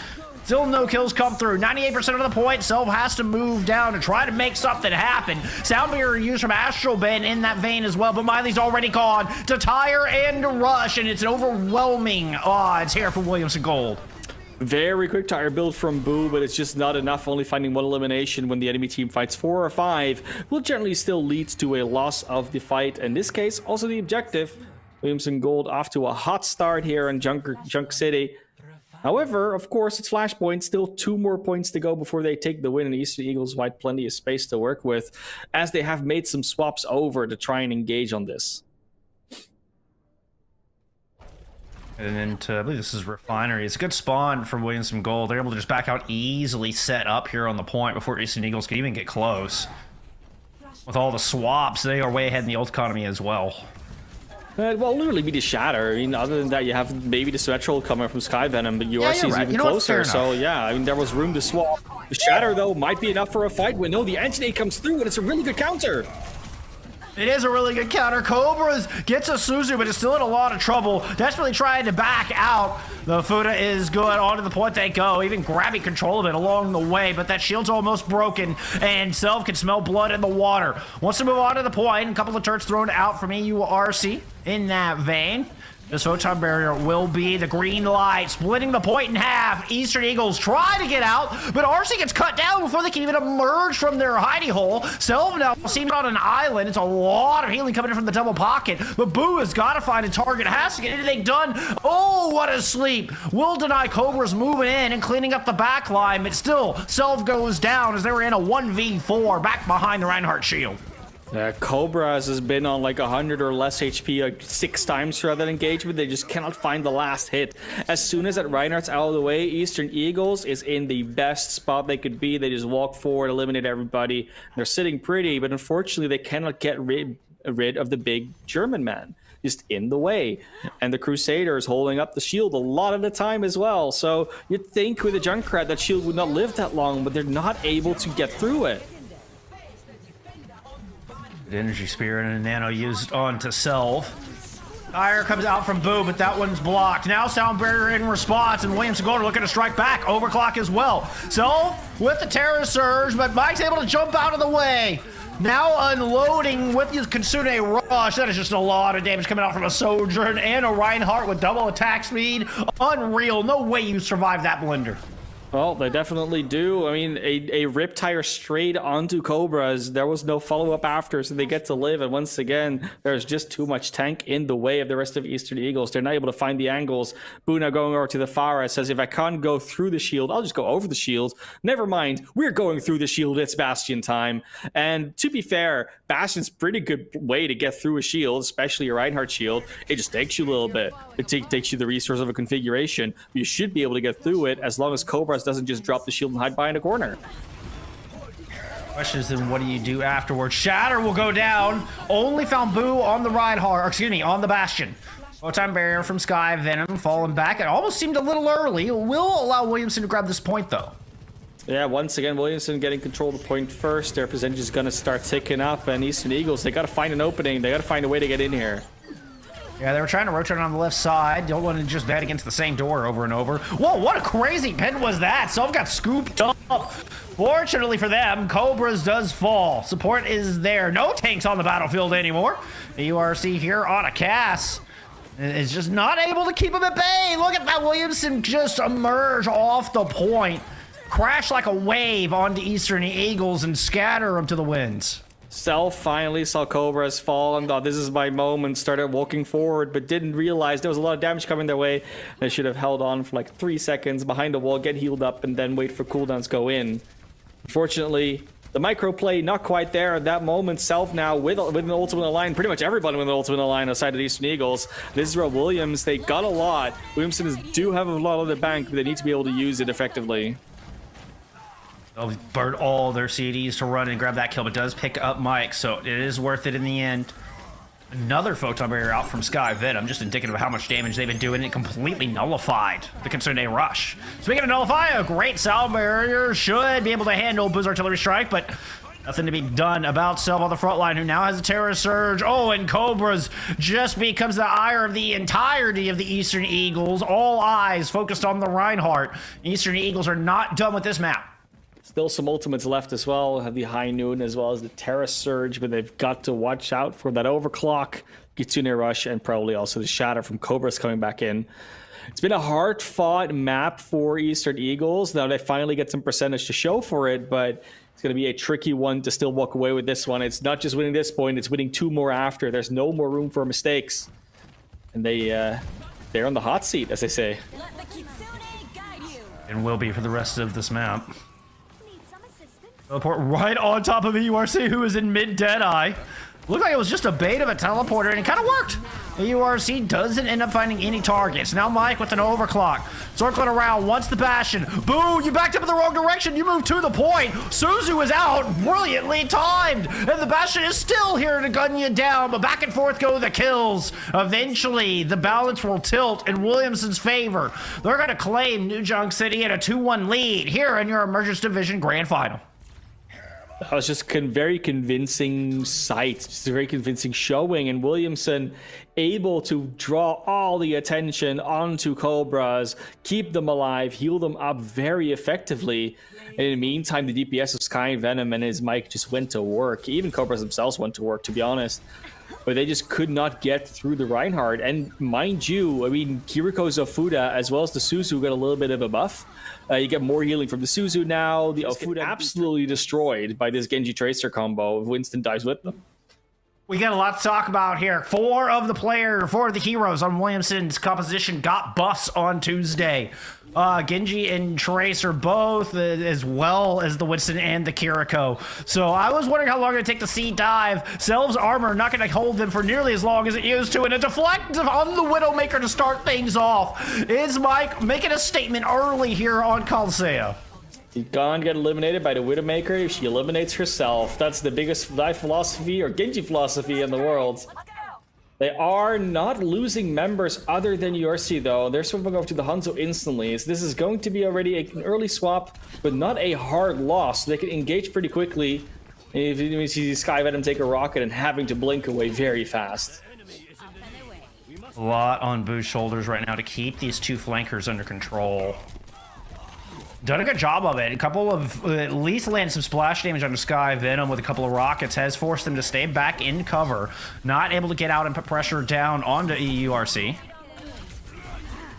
Still no kills come through. 98% of the point. Self has to move down to try to make something happen. Soundbarrier used from Astral Ben in that vein as well, but Miley's already gone to tire and to rush, and it's an overwhelming odds here for Williamson Gold. Very quick tire build from Boo, but it's just not enough. Only finding one elimination when the enemy team fights 4 or 5 will generally still lead to a loss of the fight. In this case, also the objective. Williamson Gold off to a hot start here in Junk City. However, of course, it's Flashpoint. Still 2 more points to go before they take the win, and Eastern Eagles White plenty of space to work with, as they have made some swaps over to try and engage on this. And then I believe this is Refinery. It's a good spawn for Williamson Gold. They're able to just back out, easily set up here on the point before Eastern Eagles can even get close. With all the swaps, they are way ahead in the ult economy as well. Well, literally be the Shatter. I mean, other than that, you have maybe the Symmetra coming from Sky Venom, but URC is even closer. So yeah, I mean, there was room to swap. The Shatter, though, might be enough for a fight. We know the Antinate comes through, and it's a really good counter. It is a really good counter. Cobras gets a Suzu, but is still in a lot of trouble. Desperately trying to back out. The Fuda is good. Onto the point they go. Even grabbing control of it along the way, but that shield's almost broken, and Self can smell blood in the water. Wants to move on to the point. A couple of turrets thrown out from EURC in that vein. This photon barrier will be the green light, splitting the point in half. Eastern Eagles try to get out, but RC gets cut down before they can even emerge from their hidey hole. Selva now seems on an island. It's a lot of healing coming in from the double pocket, but Boo has got to find a target, has to get anything done. Oh, what a sleep. Will deny Cobra's moving in and cleaning up the back line, but still, Selva goes down as they were in a 1v4 back behind the Reinhardt shield. Cobras has been on like 100 or less HP like 6 times throughout that engagement. They just cannot find the last hit. As soon as that Reinhardt's out of the way, Eastern Eagles is in the best spot they could be. They just walk forward, eliminate everybody. They're sitting pretty, but unfortunately they cannot get rid of the big German man. Just in the way. And the Crusader is holding up the shield a lot of the time as well. So you'd think with a Junkrat that shield would not live that long, but they're not able to get through it. Energy Spirit and a Nano used on to Self. Fire comes out from Boo, but that one's blocked. Now Sound Barrier in response, and Williamson Gold looking to strike back. Overclock as well. Self with the Terror Surge, but Mike's able to jump out of the way. Now unloading with his Kitsune Rush. That is just a lot of damage coming out from a Sojourn and a Reinhardt with double attack speed. Unreal. No way you survive that blender. Well, they definitely do. I mean, a rip tire straight onto Cobras. There was no follow-up after, so they get to live. And once again, there's just too much tank in the way of the rest of Eastern Eagles. They're not able to find the angles. Boo now going over to the far says, if I can't go through the shield, I'll just go over the shield. Never mind, we're going through the shield. It's Bastion time. And to be fair, Bastion's pretty good way to get through a shield, especially a Reinhardt shield. It just takes you a little bit. It takes you the resource of a configuration. You should be able to get through it as long as Cobras doesn't just drop the shield and hide behind a corner. Question is then what do you do afterwards? Shatter will go down. Only found Boo on the Reinhardt, or excuse me, on the Bastion. Photon barrier from Sky Venom falling back. It almost seemed a little early. It will allow Williamson to grab this point though. Yeah, once again, Williamson getting control of the point first. Their percentage is going to start ticking up, and Eastern Eagles, they got to find an opening. They got to find a way to get in here. Yeah, they were trying to rotate on the left side. Don't want to just bet against the same door over and over. Whoa, what a crazy pin was that? Self got scooped up. Fortunately for them, Cobras does fall. Support is there. No tanks on the battlefield anymore. The URC here on a Cass is just not able to keep him at bay. Look at that. Williamson just emerge off the point. Crash like a wave onto Eastern Eagles and scatter them to the winds. Self finally saw Cobras fall and thought, this is my moment, started walking forward, but didn't realize there was a lot of damage coming their way. They should have held on for like 3 seconds behind the wall, get healed up, and then wait for cooldowns go in. Unfortunately, the micro play not quite there at that moment. Self now with an ultimate line, pretty much everybody with an ultimate line outside of the Eastern Eagles. This is where Williams, they got a lot. Williamson do have a lot on the bank, but they need to be able to use it effectively. They'll burn all their CDs to run and grab that kill, but does pick up Mike, so it is worth it in the end. Another photon barrier out from Sky Venom, just indicative of how much damage they've been doing. It completely nullified the Kitsune Rush. Speaking of nullify, a great sound barrier should be able to handle Boo's artillery strike, but nothing to be done about Self on the front line, who now has a Terror Surge. Oh, and Cobras just becomes the ire of the entirety of the Eastern Eagles. All eyes focused on the Reinhardt. Eastern Eagles are not done with this map. Still some ultimates left as well. Have the High Noon as well as the Terra Surge, but they've got to watch out for that overclock, Kitsune Rush, and probably also the Shatter from Cobras coming back in. It's been a hard-fought map for Eastern Eagles. Now they finally get some percentage to show for it, but it's going to be a tricky one to still walk away with this one. It's not just winning this point, it's winning 2 more after. There's no more room for mistakes. And they're on the hot seat, as they say. Let the Kitsune guide you. And will be for the rest of this map. Teleport right on top of URC, who is in mid Deadeye. Looked like it was just a bait of a teleporter, and it kind of worked. The URC doesn't end up finding any targets. Now Mike with an overclock. Circling around, wants the Bastion. Boo, you backed up in the wrong direction. You moved to the point. Suzu is out, brilliantly timed. And the Bastion is still here to gun you down, but back and forth go the kills. Eventually, the balance will tilt in Williamson's favor. They're going to claim New Junk City at a 2-1 lead here in your Emergence Division Grand Final. That was just very convincing sight, just a very convincing showing, and Williamson able to draw all the attention onto Cobras, keep them alive, heal them up very effectively. And in the meantime, the DPS of Sky Venom and his Mike just went to work. Even Cobras themselves went to work, to be honest. But they just could not get through the Reinhardt. And mind you, I mean, Kiriko Zofuda as well as the Suzu got a little bit of a buff. You get more healing from the Suzu now. The Ofuda absolutely destroyed by this Genji Tracer combo. Winston dies with them. We got a lot to talk about here. 4 of the heroes on Williamson's composition got buffs on Tuesday. Genji and Tracer both, as well as the Winston and the Kiriko. So I was wondering how long it would take to see dive. Selv's armor not going to hold them for nearly as long as it used to, and a deflect on the Widowmaker to start things off. Is Mike making a statement early here on Coliseum? He's gone get eliminated by the Widowmaker. She eliminates herself. That's the biggest dive philosophy or Genji philosophy in the world. They are not losing members other than URC, though. They're swapping over to the Hanzo instantly. So this is going to be already an early swap, but not a hard loss. They can engage pretty quickly. If you see Sky Venom take a rocket and having to blink away very fast. A lot on Boo's shoulders right now to keep these 2 flankers under control. Done a good job of it. A couple of, at least landed some splash damage on Sky Venom with a couple of rockets, has forced them to stay back in cover. Not able to get out and put pressure down onto EURC.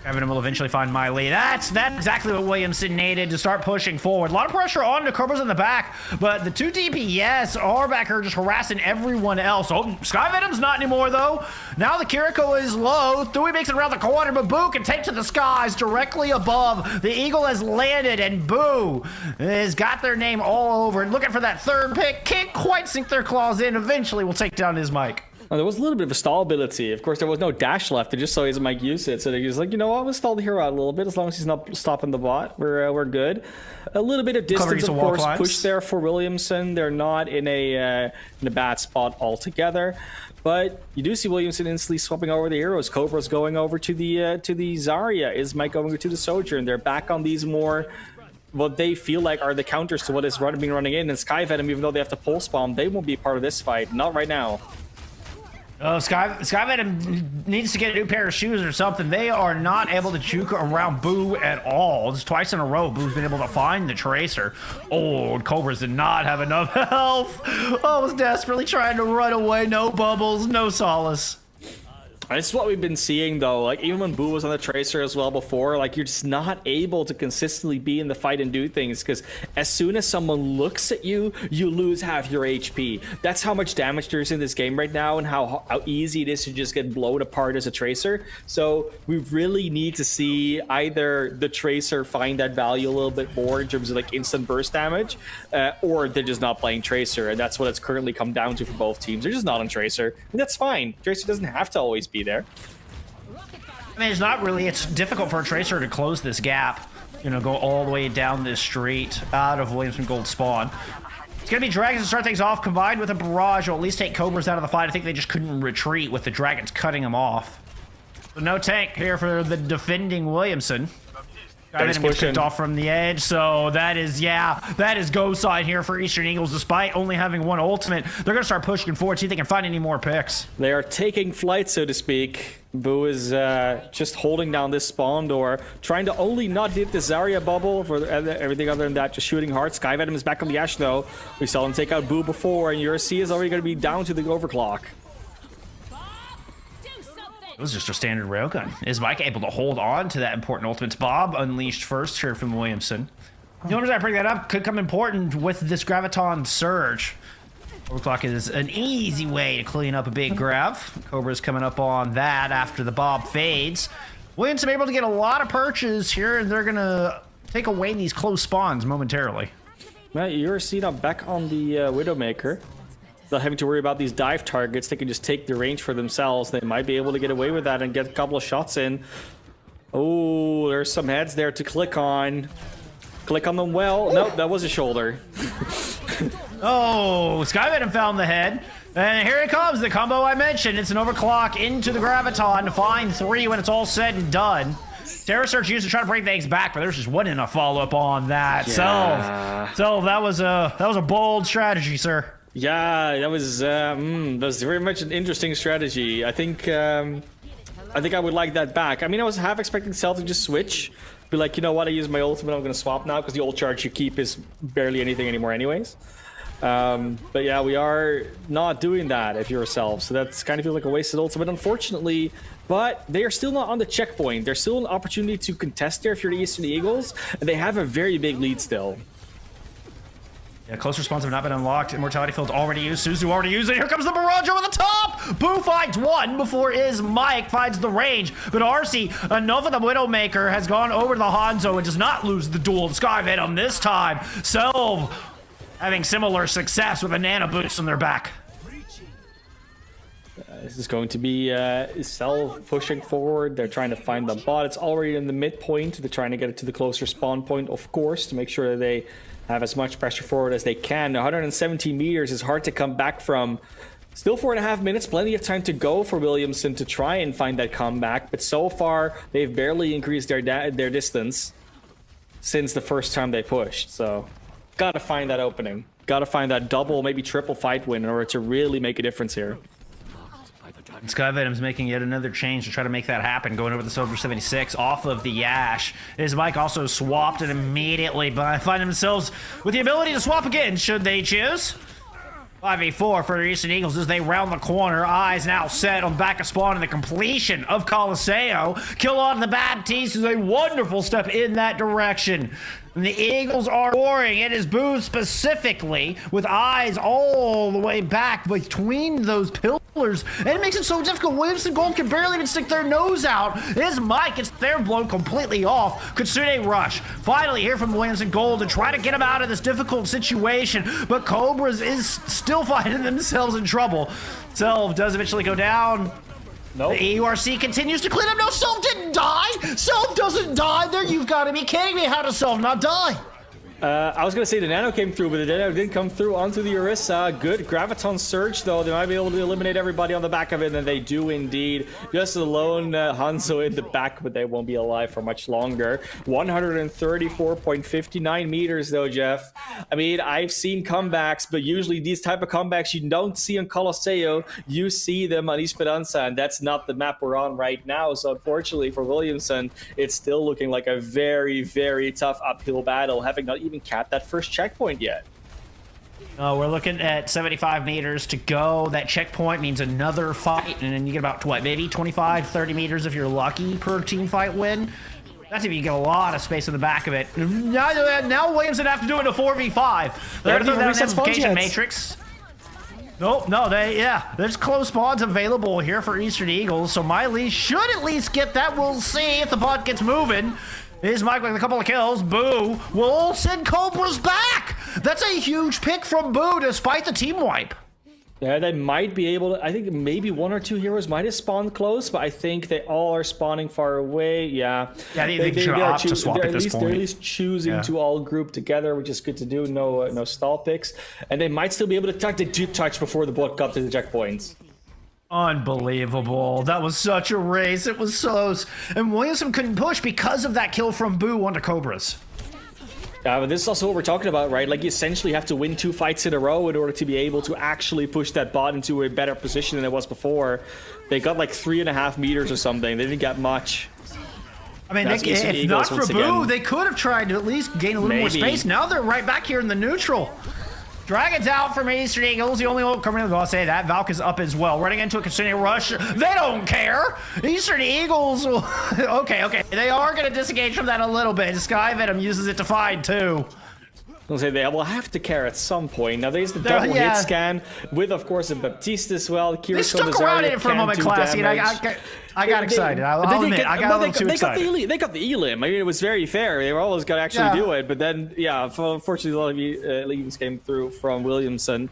Evan will eventually find Miley. That's exactly what Williamson needed to start pushing forward. A lot of pressure on the Cobras in the back, but the two DPS are back here just harassing everyone else. Oh, Sky Venom's not anymore, though. Now the Kiriko is low. Thui makes it around the corner, but Boo can take to the skies directly above. The Eagle has landed, and Boo has got their name all over it. Looking for that third pick. Can't quite sink their claws in. Eventually, will take down his mic. Well, there was a little bit of a stall ability. Of course, there was no dash left. They just saw his mic use it. So he was like, you know what, we'll stall the hero out a little bit. As long as he's not stopping the bot, we're good. A little bit of distance, of course, push there for Williamson. They're not in a bad spot altogether. But you do see Williamson instantly swapping over the heroes. Cobra's going over to the Zarya. Is Mike going to the Sojourn? They're back on these more what they feel like are the counters to what is being running in. And Sky Venom, even though they have to pulse bomb, they won't be part of this fight. Not right now. Oh, Sky Venom needs to get a new pair of shoes or something. They are not able to juke around Boo at all. It's twice in a row Boo's been able to find the Tracer. Oh, Cobras did not have enough health. Oh, was desperately trying to run away. No bubbles, no solace. This is what we've been seeing, though. Like, even when Boo was on the Tracer as well before, like, you're just not able to consistently be in the fight and do things, because as soon as someone looks at you, you lose half your HP. That's how much damage there is in this game right now, and how easy it is to just get blown apart as a Tracer. So we really need to see either the Tracer find that value a little bit more in terms of, like, instant burst damage, or they're just not playing Tracer, and that's what it's currently come down to for both teams. They're just not on Tracer, and that's fine. Tracer doesn't have to always be there. I mean, it's difficult for a Tracer to close this gap, you know, go all the way down this street out of Williamson Gold spawn. It's gonna be Dragons to start things off, combined with a Barrage will at least take Cobras out of the fight. I think they just couldn't retreat with the Dragons cutting them off. So no tank here for the defending Williamson. Gets picked off from the edge, so that is go side here for Eastern Eagles. Despite only having one ultimate, they're gonna start pushing forward, see if they can find any more picks. They are taking flight, so to speak. Boo is just holding down this spawn door, trying to only not hit the Zarya bubble. For everything other than that, just shooting hard. Sky Venom is back on the Ashe, though. We saw him take out Boo before, and URC is already going to be down to the overclock. It was just a standard railgun. Is Mike able to hold on to that important ultimate? Bob unleashed first here from Williamson. The only reason I bring that up could come important with this Graviton Surge. Overclock is an easy way to clean up a big grav. Cobra's coming up on that after the Bob fades. Williamson able to get a lot of perches here, and they're going to take away these close spawns momentarily. Well, you're seen up back on the Widowmaker. Not having to worry about these dive targets. They can just take the range for themselves. They might be able to get away with that and get a couple of shots in. Oh, there's some heads there to click on. Click on them well. Nope, that was a shoulder. Oh, Sky Venom found the head. And here it comes, the combo I mentioned. It's an overclock into the Graviton to find 3 when it's all said and done. Terror Search used to try to bring things back, but there's just wasn't enough follow-up on that. Yeah. So that was a bold strategy, sir. Yeah, that was very much an interesting strategy. I think I would like that back. I mean, I was half expecting Cell to just switch. Be like, you know what, I use my ultimate, I'm going to swap now, because the ult charge you keep is barely anything anymore anyways. But yeah, we are not doing that if you're yourself, so that's kind of feels like a wasted ultimate, unfortunately. But they are still not on the checkpoint. There's still an opportunity to contest there if you're the Eastern Eagles, and they have a very big lead still. Yeah, close response have not been unlocked. Immortality Field's already used. Suzu already used it. Here comes the Barrage over the top! Boo finds one before Mike finds the range. But RC, enough of the Widowmaker, has gone over to the Hanzo and does not lose the duel to Sky Venom this time. Selv having similar success with a nano boost on their back. This is going to be Selv pushing forward. They're trying to find the bot. It's already in the midpoint. They're trying to get it to the closer spawn point, of course, to make sure that they have as much pressure forward as they can. 117 meters is hard to come back from. Still 4.5 minutes, plenty of time to go for Williamson to try and find that comeback, but so far they've barely increased their distance since the first time they pushed. So gotta find that opening. Gotta find that double, maybe triple fight win in order to really make a difference here. Sky Venom's making yet another change to try to make that happen, going over the Silver 76 off of the Ashe. His Mike also swapped and immediately find themselves with the ability to swap again, should they choose. 5v4 for the Eastern Eagles as they round the corner. Eyes now set on back of spawn and the completion of Coliseo. Kill on the Baptiste is a wonderful step in that direction. And the Eagles are scoring. It is Boo specifically with eyes all the way back between those pillars. And it makes it so difficult. Williamson Gold can barely even stick their nose out. His mic gets their blown completely off. Kitsune rush. Finally hear from Williamson Gold to try to get him out of this difficult situation. But Cobras is still finding themselves in trouble. Self does eventually go down. Nope. The EURC continues to clean up. No, Self didn't die. Self doesn't die. There, you've got to be kidding me. How does Self not die? I was going to say the Nano came through, but the Nano didn't come through onto the Orisa. Good Graviton Surge, though. They might be able to eliminate everybody on the back of it, and they do indeed. Just a lone Hanzo in the back, but they won't be alive for much longer. 134.59 meters, though, Jeff. I mean, I've seen comebacks, but usually these type of comebacks you don't see on Coliseo. You see them on Esperanza, and that's not the map we're on right now. So unfortunately for Williamson, it's still looking like a very, very tough uphill battle, having not even capped that first checkpoint yet. We're looking at 75 meters to go. That checkpoint means another fight, and then you get about, what, maybe 25, 30 meters if you're lucky per team fight win. That's if you get a lot of space in the back of it. Now Williamson have to do it in a 4v5. They're going to do that amplification matrix. Nope, no, there's close spawns available here for Eastern Eagles, so Miley should at least get that. We'll see if the bot gets moving. Here's Mike with a couple of kills. Boo will send Cobras back. That's a huge pick from Boo despite the team wipe. Yeah, they might be able to. I think maybe one or two heroes might have spawned close, but I think they all are spawning far away. Yeah, they should opt to swap at this point. They're at least choosing to all group together, which is good to do. No stall picks, and they might still be able to touch. They do touch before the bot got to the checkpoints. Unbelievable. That was such a race. It was so close. And Williamson couldn't push because of that kill from Boo onto Cobras. Yeah, but this is also what we're talking about, right? Like, you essentially have to win 2 fights in a row in order to be able to actually push that bot into a better position than it was before. They got like 3.5 meters or something. They didn't get much. I mean, if not for Boo, they could have tried to at least gain a little more space. Now they're right back here in the neutral. Dragons out from Eastern Eagles. The only one coming in, I'll say that. Valk is up as well. Running into a continuing rush. They don't care. Eastern Eagles will... okay. They are going to disengage from that a little bit. Sky Venom uses it to find, too. I'll say they will have to care at some point. Now there's the double hit scan with, of course, a Baptiste as well. They stuck around in it for a moment, Classy, and I got excited. I'll admit, I got a little too excited. They got the elim. I mean, it was very fair. They were always going to actually do it. But then, unfortunately, a lot of elims came through from Williamson.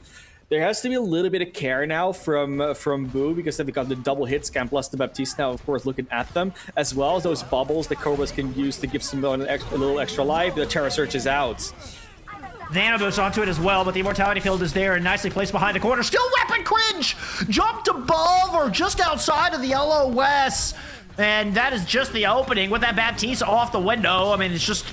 There has to be a little bit of care now from Boo, because they've got the double hit scan plus the Baptiste now, of course, looking at them, as well as those bubbles the Cobras can use to give some a little extra life. The Terra Search is out. Nano goes onto it as well, but the Immortality Field is there and nicely placed behind the corner. Still Weapon Cringe! Jumped above or just outside of the LOS. And that is just the opening with that Baptiste off the window. I mean, it's just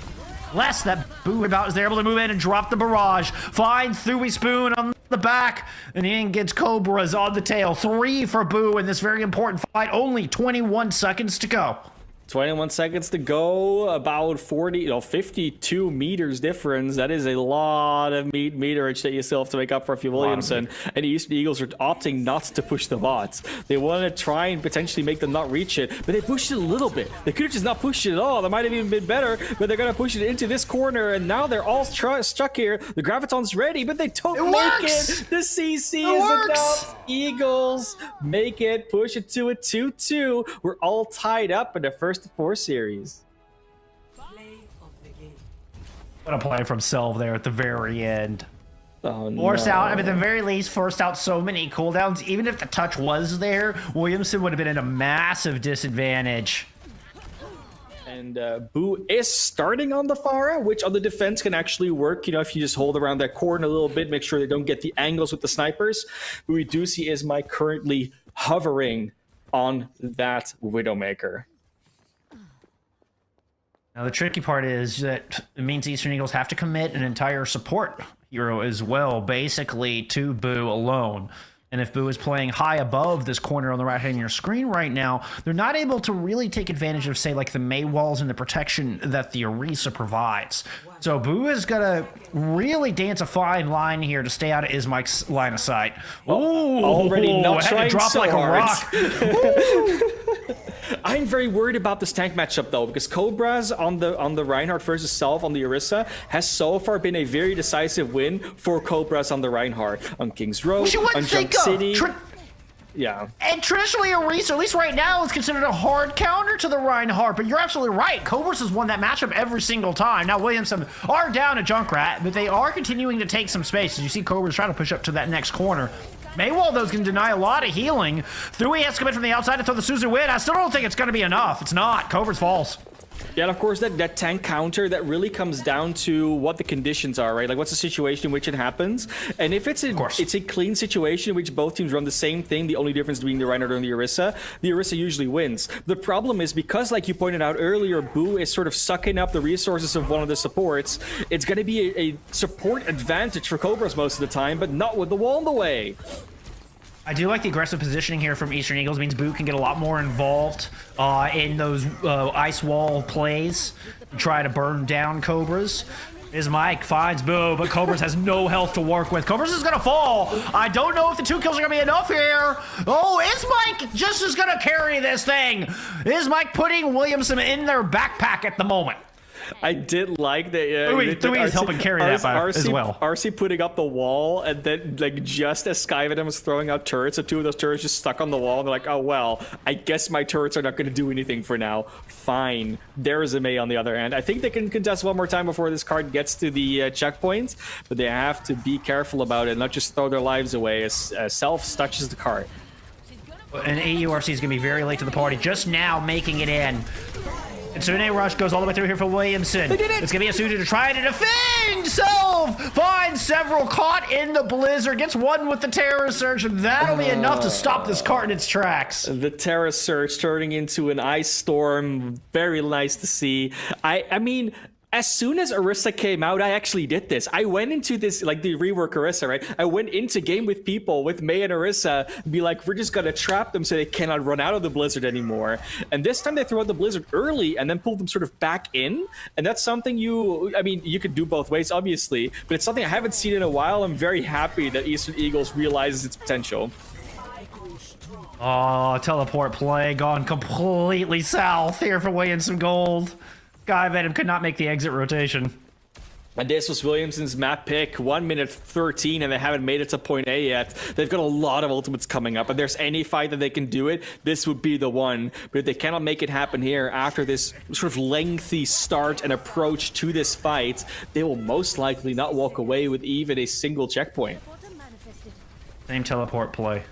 less that Boo about is able to move in and drop the barrage. Finds Thuy Spoon on the back, and then gets Cobras on the tail. 3 for Boo in this very important fight. Only 21 seconds to go. 21 seconds to go, about 52 meters difference. That is a lot of meterage that you still have to make up for if you're Williamson. And the Eastern Eagles are opting not to push the bots. They want to try and potentially make them not reach it, but they pushed it a little bit. They could have just not pushed it at all. That might have even been better, but they're going to push it into this corner, and now they're all stuck here. The Graviton's ready, but they don't make it. The CC is enough. Eagles make it, push it to a 2-2. We're all tied up in the first 4 series. What a play from Selv there at the very end. Oh, forced out, I mean, at the very least, forced out so many cooldowns. Even if the touch was there, Williamson would have been at a massive disadvantage. And Boo is starting on the Pharah, which on the defense can actually work, you know, if you just hold around that corner a little bit, make sure they don't get the angles with the snipers. But we do see Ismai currently hovering on that Widowmaker. Now, the tricky part is that it means Eastern Eagles have to commit an entire support hero as well, basically, to Boo alone. And if Boo is playing high above this corner on the right hand of your screen right now, they're not able to really take advantage of, say, like the Mei walls and the protection that the Orisa provides. So Boo is going to really dance a fine line here to stay out of Ismike's line of sight. Ooh, already not had to trying drop so like hard. a rock. I'm very worried about this tank matchup though, because Cobra's on the Reinhardt versus Self on the Orisa has so far been a very decisive win for Cobra's on the Reinhardt. On King's Road, Which you wouldn't on Jump think of. City. Yeah. And traditionally, Orisa, at least right now, is considered a hard counter to the Reinhardt. But you're absolutely right. Cobras has won that matchup every single time. Now, Williamson are down a Junkrat, but they are continuing to take some space. As you see Cobras trying to push up to that next corner. Maywall, though, is going to deny a lot of healing. Thrui has to come in from the outside to throw the Suzu in. I still don't think it's going to be enough. It's not. Cobras falls. Yeah, and of course, that tank counter, that really comes down to what the conditions are, right? Like, what's the situation in which it happens? And if it's a clean situation in which both teams run the same thing, the only difference between the Reinhardt and the Orisa usually wins. The problem is, because, like you pointed out earlier, Boo is sort of sucking up the resources of one of the supports, it's going to be a support advantage for Cobras most of the time, but not with the wall in the way. I do like the aggressive positioning here from Eastern Eagles. It means Boo can get a lot more involved in those ice wall plays, try to burn down Cobras. Mike finds Boo, but Cobras has no health to work with. Cobras is gonna fall. I don't know if the 2 kills are gonna be enough here. Oh, Mike just is gonna carry this thing. Mike putting Williamson in their backpack at the moment. I did like that. Thrui is helping carry that as well. RC putting up the wall, and then like just as Skyvenom was throwing out turrets, the 2 of those turrets just stuck on the wall. And they're like, oh well, I guess my turrets are not going to do anything for now. Fine. There's a Mei on the other end. I think they can contest one more time before this card gets to the checkpoint, but they have to be careful about it, not just throw their lives away as Self touches the card. And AURC is going to be very late to the party, just now making it in. And Sune Rush goes all the way through here for Williamson. They did it! It's going to be a Suzu to try to defend Self! Finds several, caught in the blizzard, gets one with the Terror Surge, and that'll be enough to stop this cart in its tracks. The Terror Surge turning into an ice storm. Very nice to see. I mean, as soon as Orisa came out, I actually did this. I went into this, like the rework Orisa, right? I went into game with people, with Mei and Orisa, be like, we're just gonna trap them so they cannot run out of the blizzard anymore. And this time they threw out the blizzard early and then pulled them sort of back in. And that's something you could do both ways, obviously, but it's something I haven't seen in a while. I'm very happy that Eastern Eagles realizes its potential. Oh, teleport play gone completely south here for Williamson Gold. Skyvenom could not make the exit rotation. And this was Williamson's map pick, 1 minute 13, and they haven't made it to point A yet. They've got a lot of ultimates coming up. If there's any fight that they can do it, this would be the one. But if they cannot make it happen here after this sort of lengthy start and approach to this fight, they will most likely not walk away with even a single checkpoint. Same teleport play.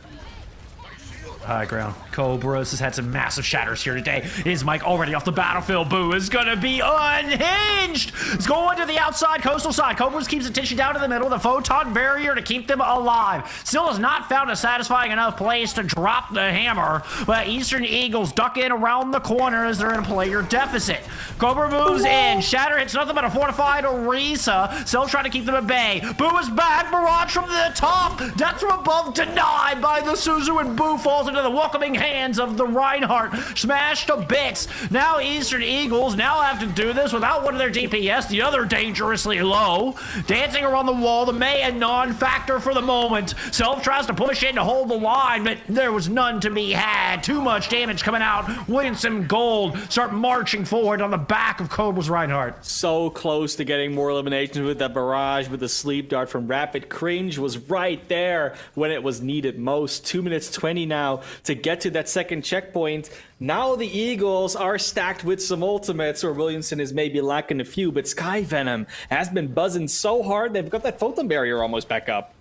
High ground. Cobras has had some massive shatters here today. Mike already off the battlefield. Boo is gonna be unhinged. It's going to the outside coastal side. Cobras keeps attention down to the middle. The photon barrier to keep them alive. Still has not found a satisfying enough place to drop the hammer. But Eastern Eagles duck in around the corner as they're in a player deficit. Cobra moves in. Shatter hits nothing but a fortified Orisa. Still trying to keep them at bay. Boo is back. Barrage from the top. Death from above denied by the Suzu, and Boo falls into the welcoming hands of the Reinhardt, smashed to bits. Now Eastern Eagles now have to do this without one of their DPS, the other dangerously low. Dancing around the wall, the Mei a non-factor for the moment. Self tries to push in to hold the line, but there was none to be had. Too much damage coming out. Williamson Gold start marching forward on the back of Cobra's Reinhardt. So close to getting more eliminations with that barrage, with the sleep dart from Rapid. Cringe was right there when it was needed most. 2 minutes 20 now to get to that second checkpoint. Now the Eagles are stacked with some ultimates, or Williamson is maybe lacking a few, but Skyvenom has been buzzing so hard they've got that photon barrier almost back up.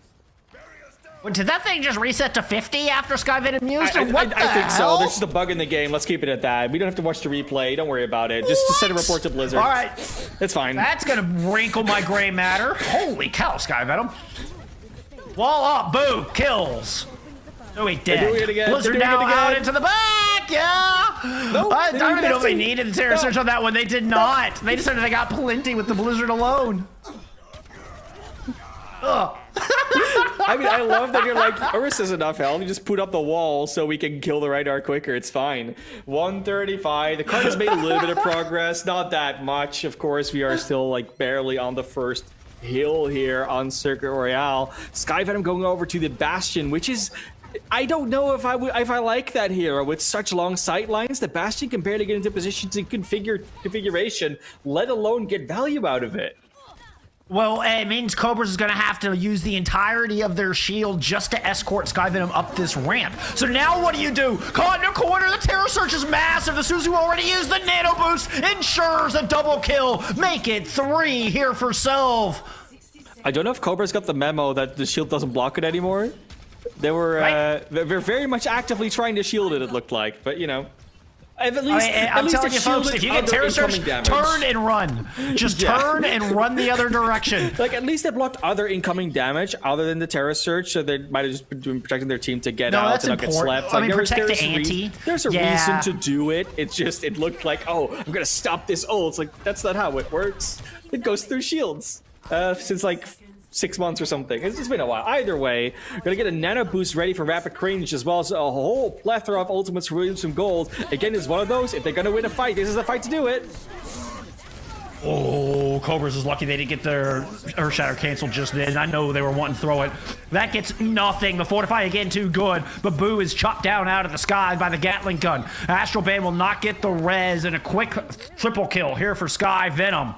Well, did that thing just reset to 50 after Skyvenom used it? I think so. There's just a bug in the game. Let's keep it at that. We don't have to watch the replay. Don't worry about it. Just send a report to Blizzard. All right. It's fine. That's going to wrinkle my gray matter. Holy cow, Skyvenom. Wall up, Boo, kills. Oh, he dead. Doing it again. Blizzard now out into the back. Yeah. No, I don't even know if they needed the Terror Surge on that one. They did not. They decided they got plenty with the Blizzard alone. Ugh. I mean, I love that you're like, Urus has enough health. You just put up the wall so we can kill the Reinhardt quicker. It's fine. 135. The card has made a little bit of progress. Not that much. Of course, we are still like barely on the first hill here on Circuit Royale. Sky Venom going over to the Bastion, which is... I don't know if I like that hero with such long sight lines. The Bastion can barely get into positions and configuration, let alone get value out of it. Well, it means Cobras is going to have to use the entirety of their shield just to escort Sky Venom up this ramp. So now what do? Caught in a corner, the Terror Surge is massive. The Suzu already used the Nano Boost, ensures a double kill. Make it 3 here for Sylve. I don't know if Cobra's got the memo that the shield doesn't block it anymore. They were very much actively trying to shield it looked like, but you know. At least, I'm telling you, folks, if you get Terror Surge, turn and run. Just turn and run the other direction. Like, at least they blocked other incoming damage other than the Terror Surge, so they might have just been protecting their team to get out and not get slept. I mean, protect the ante. There's a reason to do it. It's just, it looked like, oh, I'm going to stop this ult. It's like, that's not how it works. It goes through shields. Since, like... 6 months or something. It's been a while. Either way, we're gonna get a nano boost ready for rapid range, as well as a whole plethora of ultimates for Williamson Gold. Again, is one of those. If they're gonna win a fight, this is the fight to do it. Oh, Cobras is lucky they didn't get their Earth Shatter canceled just then. I know they were wanting to throw it. That gets nothing. The Fortify again too good, but Boo is chopped down out of the sky by the Gatling gun. Astral Band will not get the res, and a quick triple kill here for Sky Venom.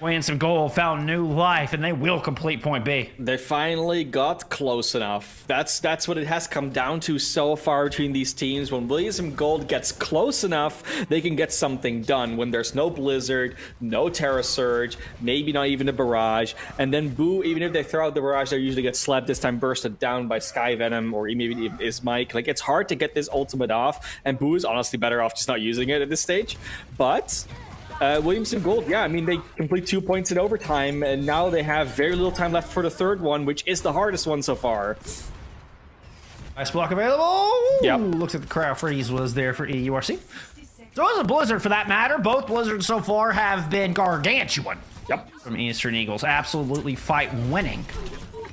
Williamson Gold found new life, and they will complete point B. They finally got close enough. That's what it has come down to so far between these teams. When Williamson Gold gets close enough, they can get something done. When there's no Blizzard, no Terra Surge, maybe not even a Barrage, and then Boo, even if they throw out the Barrage, they usually get slapped, this time bursted down by Sky Venom, or maybe is Mike. Like, it's hard to get this ultimate off, and Boo is honestly better off just not using it at this stage. But... Williamson Gold, yeah, I mean, they complete 2 points in overtime, and now they have very little time left for the third one, which is the hardest one so far. Nice block available. Yep. Looks like the crowd freeze was there for EURC. So was a Blizzard for that matter. Both Blizzards so far have been gargantuan. Yep. From Eastern Eagles. Absolutely fight winning.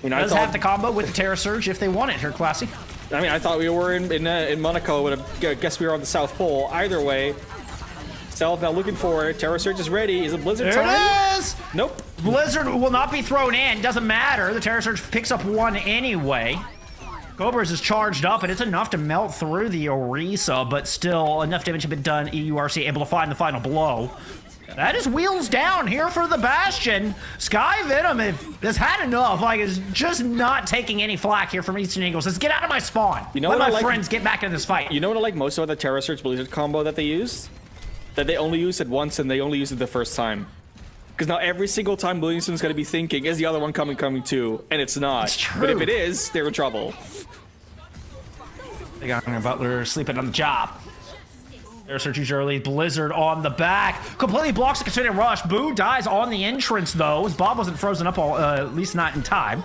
You know, Does have the combo with the Terror Surge if they want it here, Classy. I mean, I thought we were in Monaco, but I guess we were on the South Pole. Either way. Now looking for it. Terror Surge is ready. Is it Blizzard time? There it is! Nope. Blizzard will not be thrown in. Doesn't matter. The Terror Surge picks up one anyway. Cobras is charged up, and it's enough to melt through the Orisa, but still enough damage has been done. EURC able to find the final blow. That is wheels down here for the Bastion. Sky Venom has had enough. Like, is just not taking any flack here from Eastern Eagles. Let's get out of my spawn. You know Let what my friends get back in this fight. You know what I like most about the Terror Surge Blizzard combo that they use? That they only use it once, and they only use it the first time. Because now every single time Williamson's going to be thinking, is the other one coming too? And it's not. It's true. But if it is, they're in trouble. They got Butler sleeping on the job. Their search early. Blizzard on the back. Completely blocks the Considerate Rush. Boo dies on the entrance, though, as Bob wasn't frozen up, at least not in time.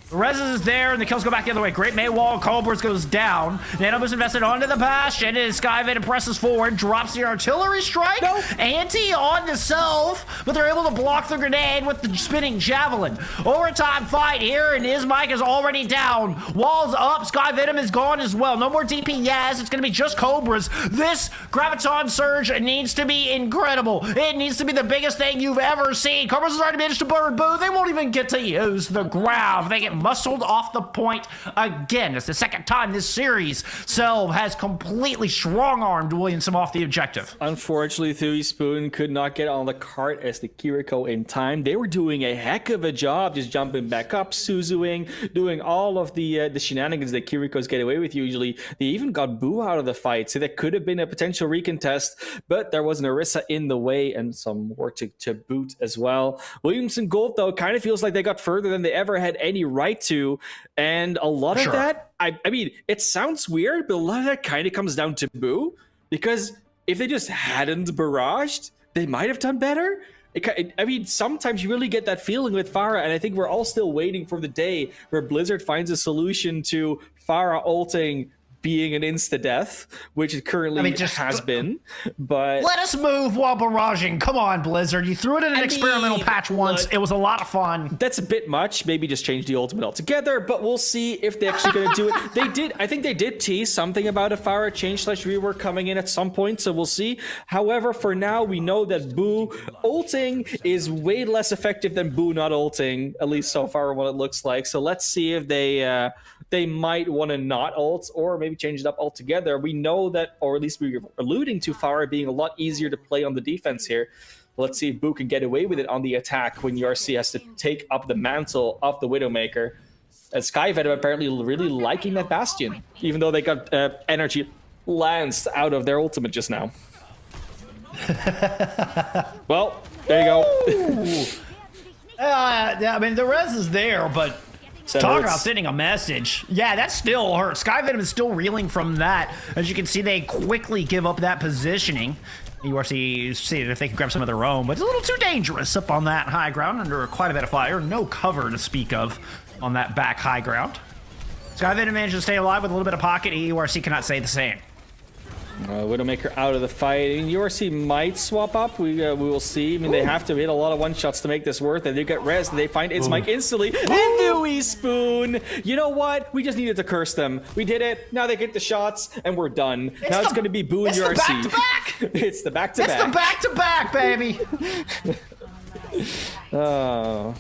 The res is there, and the kills go back the other way. Great Maywall, Cobras goes down. Nanobus invested onto the Bastion, and Sky Venom presses forward, drops the artillery strike. No. Anti on the self, but they're able to block the grenade with the spinning javelin. Overtime fight here, and Ismike is already down. Walls up, Sky Venom is gone as well. No more DPS, it's gonna be just Cobras. This Graviton Surge needs to be incredible. It needs to be the biggest thing you've ever seen. Cobras has already managed to burn Boo. They won't even get to use the grav. They get muscled off the point again. It's the second time this series. Sylve has completely strong-armed Williamson off the objective. Unfortunately, Thuy Spoon could not get on the cart as the Kiriko in time. They were doing a heck of a job just jumping back up, Suzuing, doing all of the shenanigans that Kirikos get away with usually. They even got Boo out of the fight, so that could have been a potential recontest, but there was an Orisa in the way and some more to boot as well. Williamson Gold, though, kind of feels like they got further than they ever had any right to, and a lot of that, I mean, it sounds weird, but a lot of that kind of comes down to Boo, because if they just hadn't barraged, they might have done better. I mean, sometimes you really get that feeling with Pharah, and I think we're all still waiting for the day where Blizzard finds a solution to Pharah ulting being an insta-death, which it currently has been. But let us move while barraging. Come on, Blizzard. You threw it in an experimental patch once. It was a lot of fun. That's a bit much. Maybe just change the ultimate altogether, but we'll see if they're actually going to do it. I think they did tease something about a Pharah change/rework coming in at some point, so we'll see. However, for now, we know that Boo ulting is way less effective than Boo not ulting, at least so far what it looks like. So let's see if they might want to not ult or maybe change it up altogether. We know that, or at least we were alluding to Pharah being a lot easier to play on the defense here. Let's see if Boo can get away with it on the attack when URC has to take up the mantle of the Widowmaker. As Skyvenom apparently really liking that Bastion, even though they got energy lanced out of their ultimate just now. Well, there you go. Yeah, I mean, the res is there, but talk about sending a message. Yeah, that still hurts. Skyvenom is still reeling from that. As you can see, they quickly give up that positioning. URC see if they can grab some of their own, but it's a little too dangerous up on that high ground under quite a bit of fire. No cover to speak of on that back high ground. Skyvenom managed to stay alive with a little bit of pocket. URC cannot say the same. Widowmaker out of the fight. URC might swap up. We will see. I mean, they have to hit a lot of one-shots to make this worth it. They get res, and they find It's Mike instantly. Into E-Spoon! You know what? We just needed to curse them. We did it. Now they get the shots, and we're done. Now it's going to be Boo and URC. It's the back-to-back! It's the back-to-back, baby! Oh...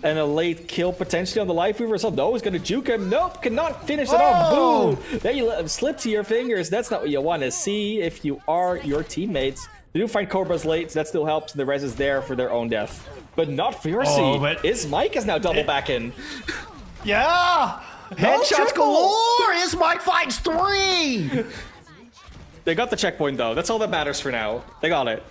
And a late kill potentially on the Life Weaver. So no, he's going to juke him. Nope, cannot finish it off. Boom! There you let him slip to your fingers. That's not what you want to see if you are your teammates. They do find Cobras late, so that still helps. The res is there for their own death. But not for URC. But Is Mike is now double back in. Yeah! Headshots galore! Is Mike finds 3! They got the checkpoint, though. That's all that matters for now. They got it.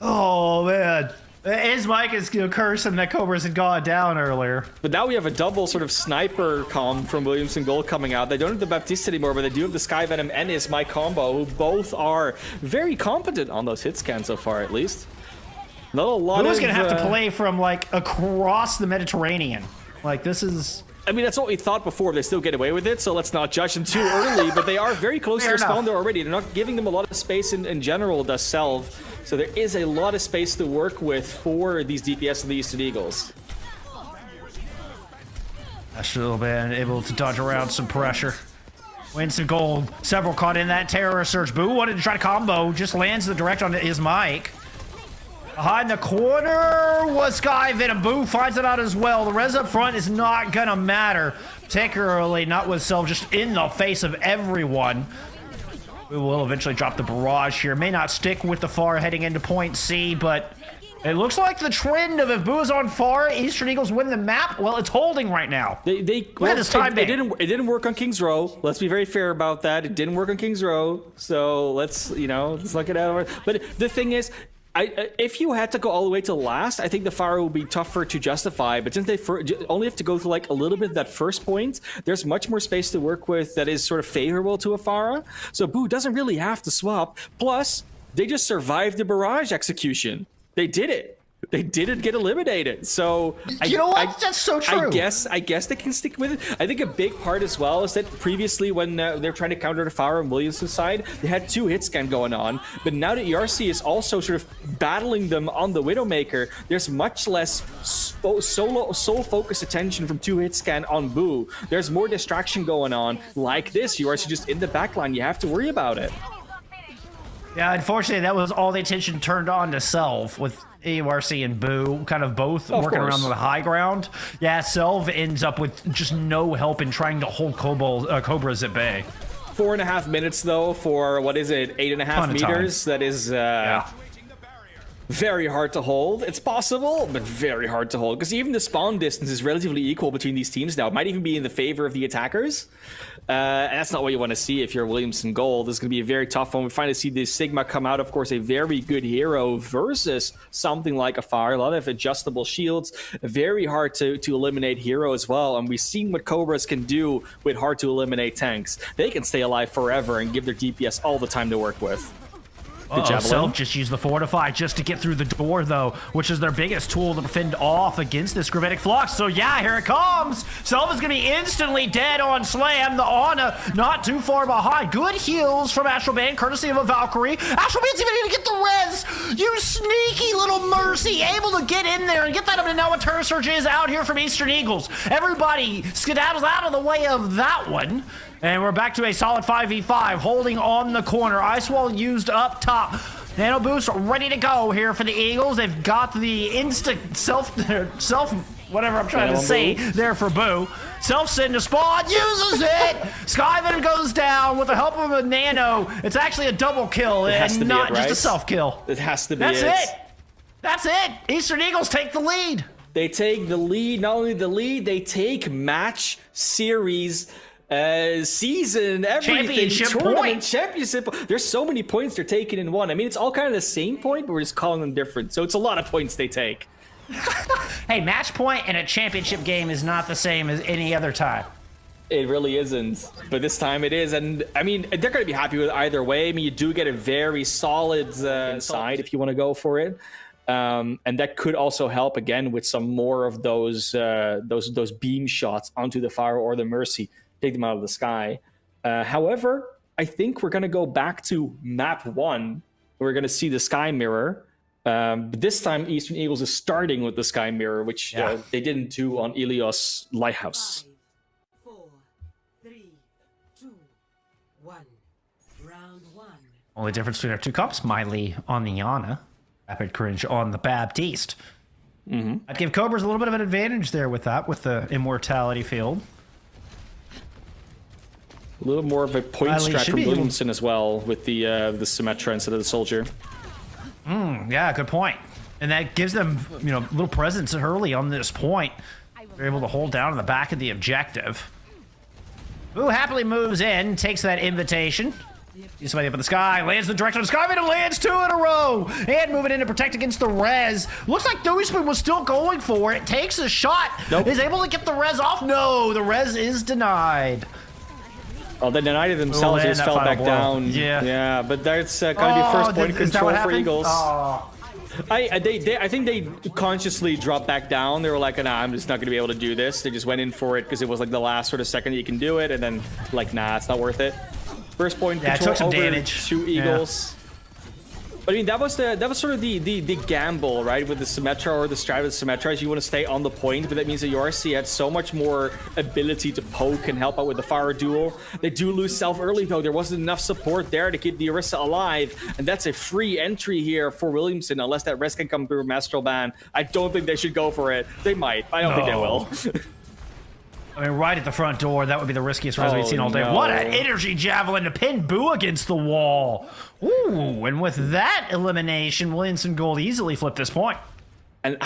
Oh, man. Is Mike is cursing that Cobras had gone down earlier. But now we have a double sort of sniper comp from Williamson Gold coming out. They don't have the Baptiste anymore, but they do have the Skyvenom and Is Mike combo, who both are very competent on those hit scans so far, at least. Not a lot Who's going to have to play from, like, across the Mediterranean? Like, this is... I mean, that's what we thought before. They still get away with it, so let's not judge them too early, but they are very close to their spawn there already. They're not giving them a lot of space in general, does Selv. So there is a lot of space to work with for these DPS and the Eastern Eagles. I should have been able to dodge around some pressure. Win some gold. Several caught in that terror surge. Boo wanted to try to combo. Just lands the direct on his mic. Behind the corner was Skyvenom. Boo finds it out as well. The res up front is not gonna matter. Particularly not with Selv just in the face of everyone. We will eventually drop the barrage here. May not stick with the far heading into point C, but it looks like the trend of if Boo is on far, Eastern Eagles win the map. Well, it's holding right now. It didn't work on Kings Row. Let's be very fair about that. It didn't work on Kings Row. So let's look it out. But the thing is, if you had to go all the way to last, I think the Pharah would be tougher to justify. But since they only have to go through like a little bit of that first point, there's much more space to work with that is sort of favorable to a Pharah. So Boo doesn't really have to swap. Plus, they just survived the barrage execution. They did it. They didn't get eliminated. So you know what? That's so true. I guess they can stick with it. I think a big part as well is that previously when they're trying to counter the Pharah on Williamson's side, they had 2 hit scan going on. But now that ERC is also sort of battling them on the Widowmaker, there's much less sole focus attention from 2 hit scan on Boo. There's more distraction going on. Like this, ERC just in the backline. You have to worry about it. Yeah, unfortunately, that was all the attention turned on to Selv with EURC and Boo kind of both working around on the high ground. Yeah, Selv ends up with just no help in trying to hold Cobras at bay. 4.5 minutes, though, for, what is it, 8.5 meters? That is very hard to hold. It's possible, but very hard to hold. Because even the spawn distance is relatively equal between these teams now. It might even be in the favor of the attackers. And that's not what you want to see if you're Williamson Gold. This is going to be a very tough one. We finally see this Sigma come out, of course, a very good hero versus something like a Fire. A lot of adjustable shields. Very hard to eliminate hero as well. And we've seen what Cobras can do with hard to eliminate tanks. They can stay alive forever and give their DPS all the time to work with. Javelin. Self just used the Fortify just to get through the door, though, which is their biggest tool to defend off against this Gravitic Flux. So yeah, here it comes. Self is going to be instantly dead on Slam. The Ana not too far behind. Good heals from Astral Band, courtesy of a Valkyrie. Astral Band's even going to get the res. You sneaky little Mercy, able to get in there and get that up. And now a Terror Surge is out here from Eastern Eagles. Everybody skedaddles out of the way of that one. And we're back to a solid 5v5, holding on the corner. Ice Wall used up top. Nano Boost ready to go here for the Eagles. They've got the instant self, whatever I'm trying to say there for Boo. Self send to spawn, uses it! Skyven goes down with the help of a Nano. It's actually a double kill and not just a self kill. It has to be That's it. That's it. Eastern Eagles take the lead. They take the lead. Not only the lead, they take match, series, season, everything, Championship tournament, point. championship. There's so many points they're taking in one. I mean, it's all kind of the same point, but we're just calling them different. So it's a lot of points they take. Hey, match point in a championship game is not the same as any other time. It really isn't, but this time it is. And I mean, they're going to be happy with either way. I mean, you do get a very solid side if you want to go for it. And that could also help again with some more of those beam shots onto the Fire or the Mercy. Take them out of the sky. However, I think we're going to go back to map 1. We're going to see the Sky Mirror. But this time, Eastern Eagles is starting with the Sky Mirror, which they didn't do on Ilios Lighthouse. 5, 4, 3, 2, 1. Round 1. Only difference between our two comps, Miley on the Yana, Rapid Cringe on the Baptiste. I'd give Cobras a little bit of an advantage there with that, with the Immortality field. A little more of a point strat from Williamson as well with the Symmetra instead of the Soldier. Yeah, good point. And that gives them, a little presence early on this point. They're able to hold down in the back of the objective. Who happily moves in, takes that invitation. Sees somebody up in the sky, lands the direction of the sky, and lands 2 in a row. And moving in to protect against the res. Looks like Doisman was still going for it. Takes a shot. Nope. Is able to get the res off. No, the res is denied. Oh, they denied it themselves. They just fell back down. Yeah, but that's going to be first point control for Eagles. I think they consciously dropped back down. They were like, nah, I'm just not going to be able to do this. They just went in for it because it was like the last sort of second you can do it, and then like, nah, it's not worth it. First point control took some over damage. 2 Eagles. But I mean, that was sort of the gamble, right? With the Symmetra or the strat with the Symmetra, is you want to stay on the point, but that means that your RC had so much more ability to poke and help out with the fire duel. They do lose self early, though. There wasn't enough support there to keep the Orisa alive, and that's a free entry here for Williamson, unless that rest can come through Astral Ban. I don't think they should go for it. They might. I don't think they will. I mean, right at the front door, that would be the riskiest res we've seen all day. No. What an energy javelin to pin Boo against the wall. Ooh, and with that elimination, Williamson Gold easily flipped this point. And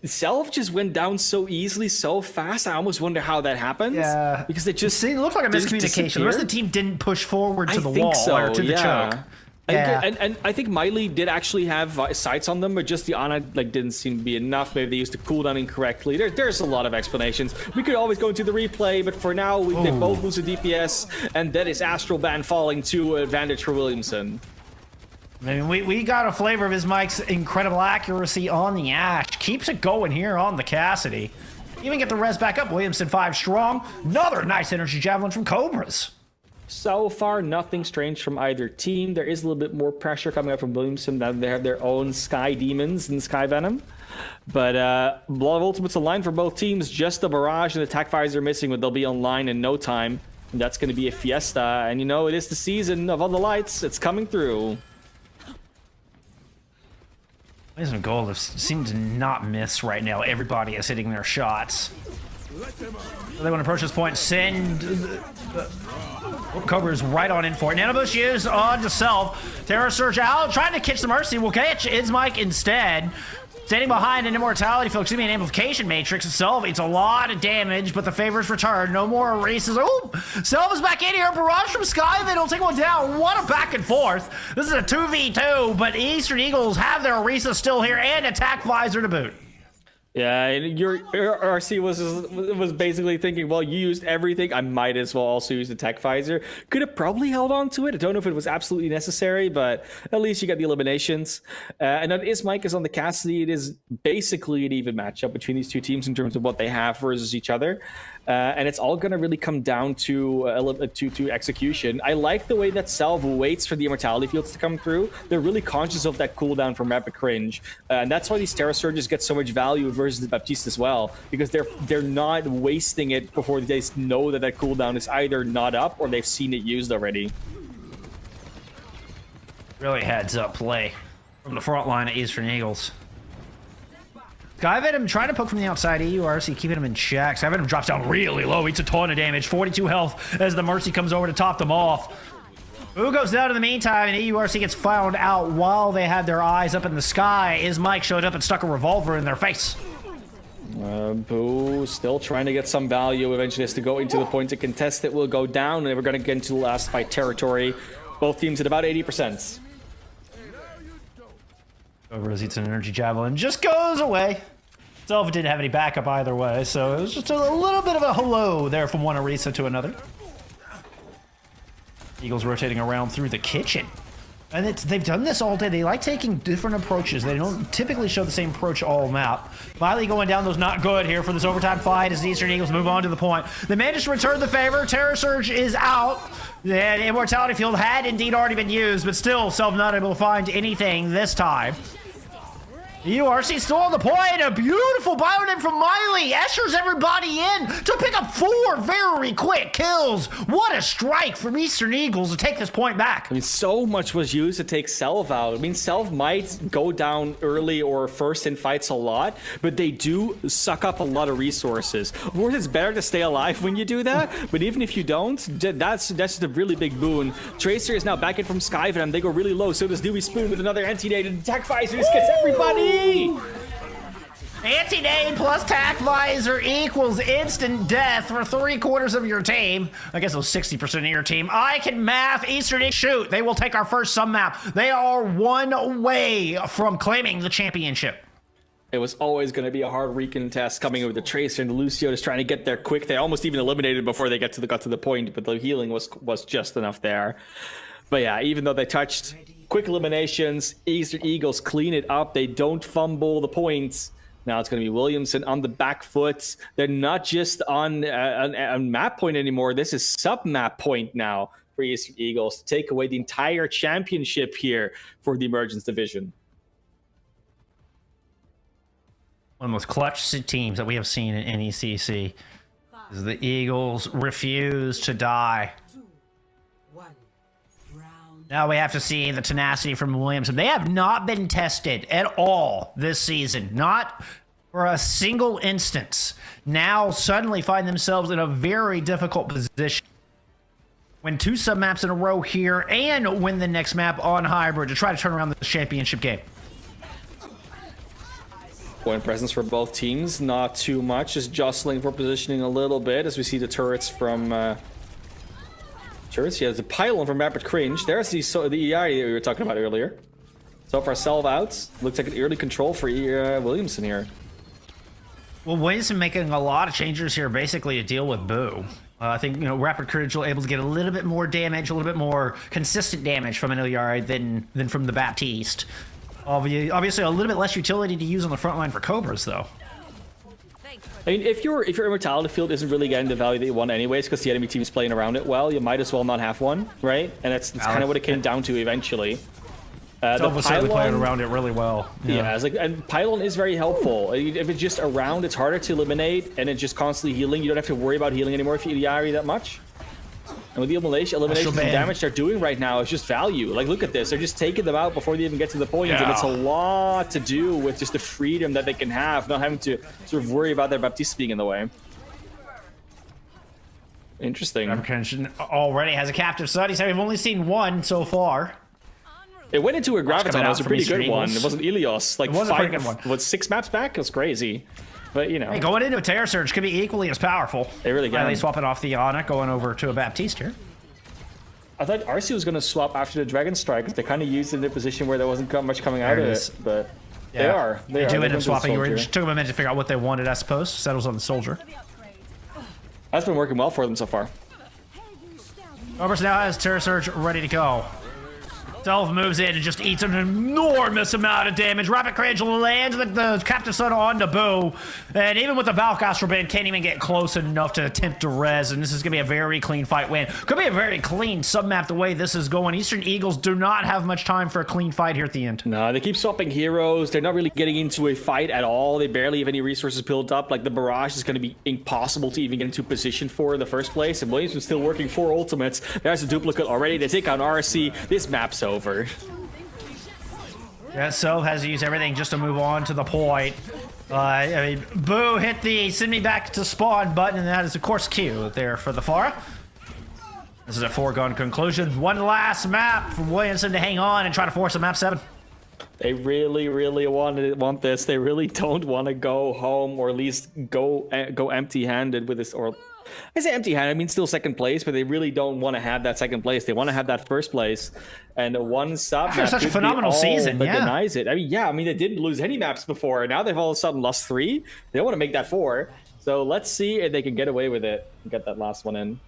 Self just went down so easily, so fast. I almost wonder how that happens. Yeah. Because it just it looked like a miscommunication. The rest of the team didn't push forward to the wall or to the choke. And I think Miley did actually have sights on them, but just the Ana didn't seem to be enough. Maybe they used the cooldown incorrectly. There's a lot of explanations. We could always go into the replay, but for now, they both lose the DPS, and that is Astral Ban falling to advantage for Williamson. I mean, we got a flavor of his Mike's incredible accuracy on the Ash. Keeps it going here on the Cassidy. Even get the res back up. Williamson 5 strong. Another nice energy javelin from Cobras. So far, nothing strange from either team. There is a little bit more pressure coming up from Williamson now that they have their own Sky Demons and Sky Venom. But Blood of Ultimate's online for both teams. Just the Barrage and Attack Fires are missing, but they'll be online in no time. And that's going to be a fiesta. And it is the season of all the lights. It's coming through. Williamson Gold seem to not miss right now. Everybody is hitting their shots. So they want to approach this point. Send... Cobra's right on in for it. Nanobush is on to Self. Terror Surge out, trying to catch the Mercy. Will catch Mike instead. Standing behind an Immortality, folks. Give me an Amplification Matrix itself. It's a lot of damage, but the favors return. No more races. Oh, Self is back in here. Barrage from Sky. They don't take one down. What a back and forth. This is a 2v2, but Eastern Eagles have their Orisa still here and Attack Visor to boot. Yeah, and your RC was basically thinking, well, you used everything, I might as well also use the tech visor. Could have probably held on to it. I don't know if it was absolutely necessary, but at least you got the eliminations. And that is Mike is on the Cassidy. It is basically an even matchup between these two teams in terms of what they have versus each other. And it's all going to really come down to execution. I like the way that Salve waits for the immortality fields to come through. They're really conscious of that cooldown from Rapid Cringe. And that's why these Terra Surges get so much value versus the Baptiste as well, because they're not wasting it before they know that that cooldown is either not up or they've seen it used already. Really heads up play from the front line of Eastern Eagles. Skyvenom trying to poke from the outside. EURC keeping him in check. Skyvenom drops down really low. Eats a ton of damage. 42 health as the Mercy comes over to top them off. Who goes down in the meantime, and EURC gets found out while they had their eyes up in the sky. Is Mike showed up and stuck a revolver in their face. Boo still trying to get some value. Eventually has to go into the point to contest it. Will go down, and we're going to get into the last fight territory. Both teams at about 80%. Overwatch eats an energy javelin, just goes away. Selva didn't have any backup either way, so it was just a little bit of a hello there from one Orisa to another. Eagles rotating around through the kitchen. And they've done this all day. They like taking different approaches. They don't typically show the same approach all map. Miley going down those not good here for this overtime fight as the Eastern Eagles move on to the point. They managed to return the favor. Terror Surge is out. The Immortality Field had indeed already been used, but still Self not able to find anything this time. URC still on the point. A beautiful bionym from Miley. Ushers everybody in to pick up 4 very quick kills. What a strike from Eastern Eagles to take this point back. I mean, so much was used to take Self out. I mean, Self might go down early or first in fights a lot, but they do suck up a lot of resources. Of course, it's better to stay alive when you do that, but even if you don't, that's just a really big boon. Tracer is now back in from Skyvenom. They go really low. So does Dewey Spoon with another anti-nade, and Tech Visor just gets everybody. Anti-nade plus tack visor equals instant death for 3/4 of your team. I guess it was 60% of your team. I can math. Eastern Eagles shoot. They will take our first sub map. They are 1 away from claiming the championship. It was always going to be a hard recontest coming with the Tracer and Lucio just trying to get there quick. They almost even eliminated before they got to the point, but the healing was just enough there. But yeah, even though they touched quick eliminations, Eastern Eagles clean it up. They don't fumble the points. Now it's going to be Williamson on the back foot. They're not just on map point anymore. This is sub-map point now for Eastern Eagles to take away the entire championship here for the Emergence Division. One of the most clutch teams that we have seen in NECC is the Eagles refuse to die. Now we have to see the tenacity from Williamson. They have not been tested at all this season. Not for a single instance. Now suddenly find themselves in a very difficult position. Win 2 sub-maps in a row here and win the next map on Hybrid to try to turn around the championship game. Point presence for both teams, not too much. Just jostling for positioning a little bit as we see the turrets from... Turrets, he has the pylon from Rapid Cringe. There's the EI that we were talking about earlier. So far, Salve out. Looks like an early control for Williamson here. Well, Williamson making a lot of changes here basically to deal with Boo. I think, Rapid Courage will able to get a little bit more damage, a little bit more consistent damage from an Ilyari than from the Baptiste. Obviously, a little bit less utility to use on the front line for Cobras, though. I mean, if your immortality field isn't really getting the value that you want anyways, because the enemy team is playing around it well, you might as well not have one, right? And that's kind of what it came down to eventually. The pylon playing around it really well. Yeah, it's and pylon is very helpful. If it's just around, it's harder to eliminate, and it's just constantly healing. You don't have to worry about healing anymore if you Ilyari that much. And with the elimination and damage they're doing right now, it's just value. Like, look at this. They're just taking them out before they even get to the point. And it's a lot to do with just the freedom that they can have, not having to sort of worry about their Baptiste being in the way. Interesting. Already has a captive stud. He said we've only seen 1 so far. It went into a Graviton. It was a pretty good one. It wasn't Ilios. Like, 6 maps back? It was crazy. But, hey, going into a Terror Surge could be equally as powerful. They really can. They swapping off the Ionic, going over to a Baptiste here. I thought RC was going to swap after the Dragon Strike, because they kind of used it in a position where there wasn't much coming out of it. But They are. They are. do They're end up going to the swapping. It soldier. just took them a minute to figure out what they wanted, I suppose. Settles on the soldier. That's been working well for them so far. Cobras now has Terror Surge ready to go. Delve moves in and just eats an enormous amount of damage. Rapid Courage lands the Captive Sun on the Boo. And even with the Valk Astral Band, can't even get close enough to attempt to res. And this is going to be a very clean fight win. Could be a very clean submap the way this is going. Eastern Eagles do not have much time for a clean fight here at the end. No, they keep swapping heroes. They're not really getting into a fight at all. They barely have any resources built up. Like the barrage is going to be impossible to even get into position for in the first place. And Williamson's still working 4 ultimates. There's a duplicate already. They take on RC. This map's over. Yeah, so has to use everything just to move on to the point. I mean, Boo hit the send me back to spawn button, and that is, of course, Q there for the Pharah. This is a foregone conclusion. One last map for Williamson to hang on and try to force a map 7. They really, really want this. They really don't want to go home, or at least go empty-handed with this. Or I say empty-handed, I mean still second place, but they really don't want to have that second place. They want to have that first place. And one sub After such a phenomenal season, that yeah. denies it. I mean, they didn't lose any maps before. Now they've all of a sudden lost 3. They want to make that 4. So let's see if they can get away with it and get that last one in.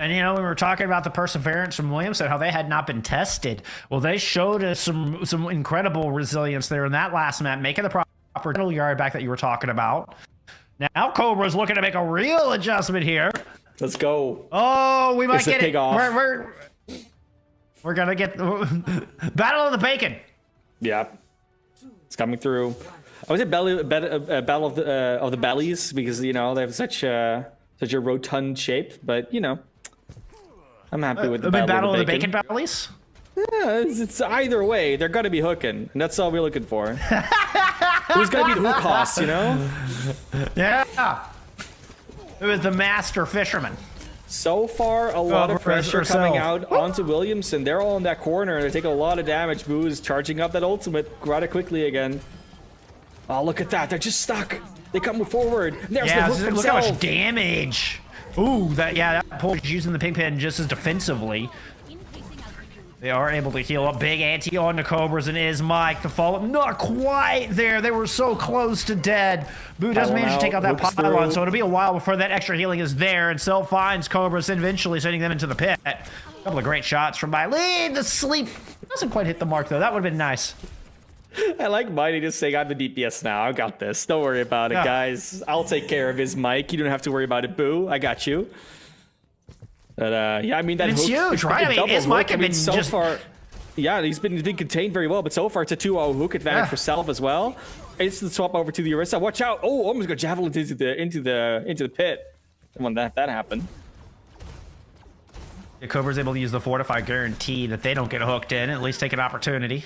And, you know, we were talking about the perseverance from Williamson, how they had not been tested. Well, they showed us some incredible resilience there in that last map, making the proper middle yard back that you were talking about. Now Cobra's looking to make a real adjustment here. Let's go. Oh, we might It's a get pig it. off. We're going to get Battle of the Bacon. Yeah. It's coming through. I would say battle of the bellies, because, you know, they have such a rotund shape, but, you know, I'm happy with the Battle of the Bacon. Bacon bellies? Yeah, it's either way, they're gonna be hooking, and that's all we're looking for. Who's gonna be the hook cost, you know? Yeah. It was the master fisherman. So far, a lot of pressure herself. coming out onto Williamson. They're all in that corner. They're taking a lot of damage. Boo's charging up that ultimate rather quickly again. Oh, look at that. They're just stuck. They come forward. There's the hook look how himself. much damage. Ooh, that pull is using the pigpen just as defensively. They are able to heal up. Big anti on the Cobras, and is Mike the follow-up. Not quite there. They were so close to dead. Boo does manage to take out that pylon, so it'll be a while before that extra healing is there, and Self finds Cobras, eventually sending them into the pit. A couple of great shots from Miley. The sleep doesn't quite hit the mark, though. That would have been nice. I like Mighty just saying, I'm the DPS now. I got this. Don't worry about it, guys. I'll take care of his Mike. You don't have to worry about it, Boo. I got you. But yeah, I mean, that it's hook, huge, right? I mean, his Mike have been so just... far. Yeah, he's been contained very well, but so far it's a 2-0 hook advantage for Self as well. Instant swap over to the Orisa. Watch out! Oh, almost got javelin into the pit. When that happened. The Cobra's able to use the Fortify guarantee that they don't get hooked in, at least take an opportunity.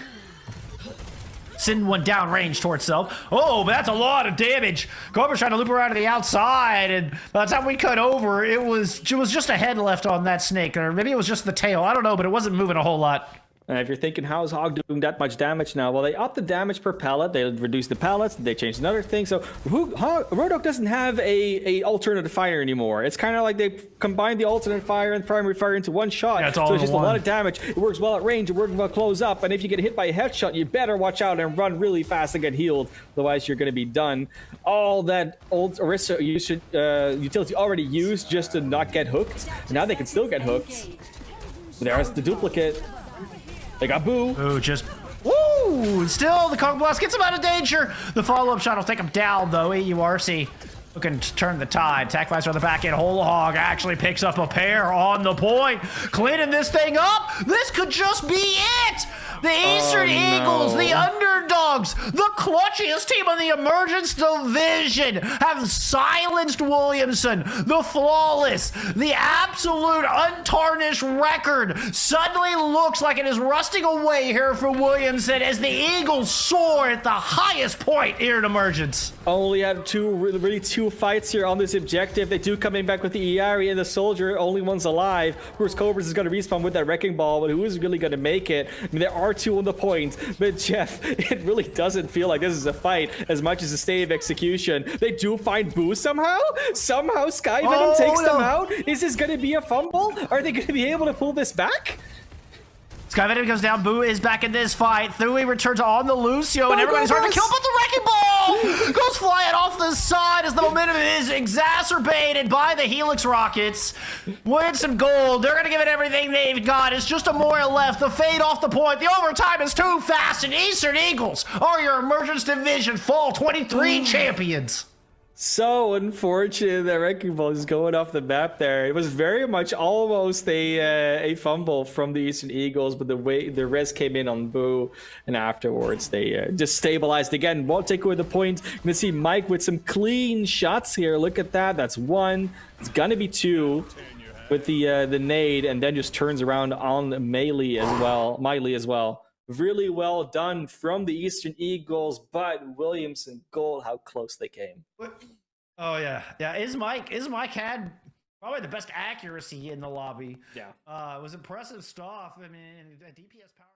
Send one down range towards Self. Oh, but that's a lot of damage. Cobra's trying to loop around to the outside, and by the time we cut over, it was just a head left on that snake, or maybe it was just the tail. I don't know, but it wasn't moving a whole lot. If you're thinking, how is Hog doing that much damage now? Well, they upped the damage per pellet. They reduced the pellets. They changed another thing. So Roadhog doesn't have a alternate fire anymore. It's kind of like they combined the alternate fire and primary fire into one shot. Yeah, it's all so in it's just one. a lot of damage. It works well at range. It works well close up. And if you get hit by a headshot, you better watch out and run really fast and get healed. Otherwise, you're going to be done. All that old Orisa utility already used just to not get hooked. Now they can still get hooked. There's the duplicate. They got Boo. Ooh, just... Woo! Still, the Kong Blast gets him out of danger. The follow-up shot will take him down, though. EURC looking to turn the tide. Tackflaster on the back end. Whole Hog actually picks up a pair on the point. Cleaning this thing up. This could just be it. The Eastern Eagles, the underdogs, the clutchiest team in the Emergence Division have silenced Williamson. The flawless, the absolute untarnished record suddenly looks like it is rusting away here for Williamson as the Eagles soar at the highest point here in Emergence. Only had two fights here on this objective. They do coming back with the Iari and the Soldier, only one's alive. Of course, Cobras is going to respawn with that Wrecking Ball, but who is really going to make it? I mean, there are two on the point, but Jeff, it really doesn't feel like this is a fight as much as a state of execution. They do find Boo somehow? Somehow Sky Venom takes them out? Is this going to be a fumble? Are they going to be able to pull this back? Skyvenom goes down. Boo is back in this fight. Thui returns on the Lucio, and everybody's starting to kill, but the Wrecking Ball goes flying off the side as the momentum is exacerbated by the Helix Rockets. Williamson Gold, they're going to give it everything they've got. It's just a Moira left. The fade off the point. The overtime is too fast, and Eastern Eagles are your Emergence Division Fall 23 champions. So unfortunate that Wrecking Ball is going off the map there. It was very much almost a fumble from the Eastern Eagles, but the way the res came in on Boo, and afterwards they just stabilized again. Won't take away the point. Gonna see Mike with some clean shots here. Look at that. That's one. It's gonna be two with the nade, and then just turns around on Miley as well. Really well done from the Eastern Eagles, but Williamson Gold, how close they came. Oh yeah, yeah. Is Mike had probably the best accuracy in the lobby. Yeah, it was impressive stuff. I mean, DPS power.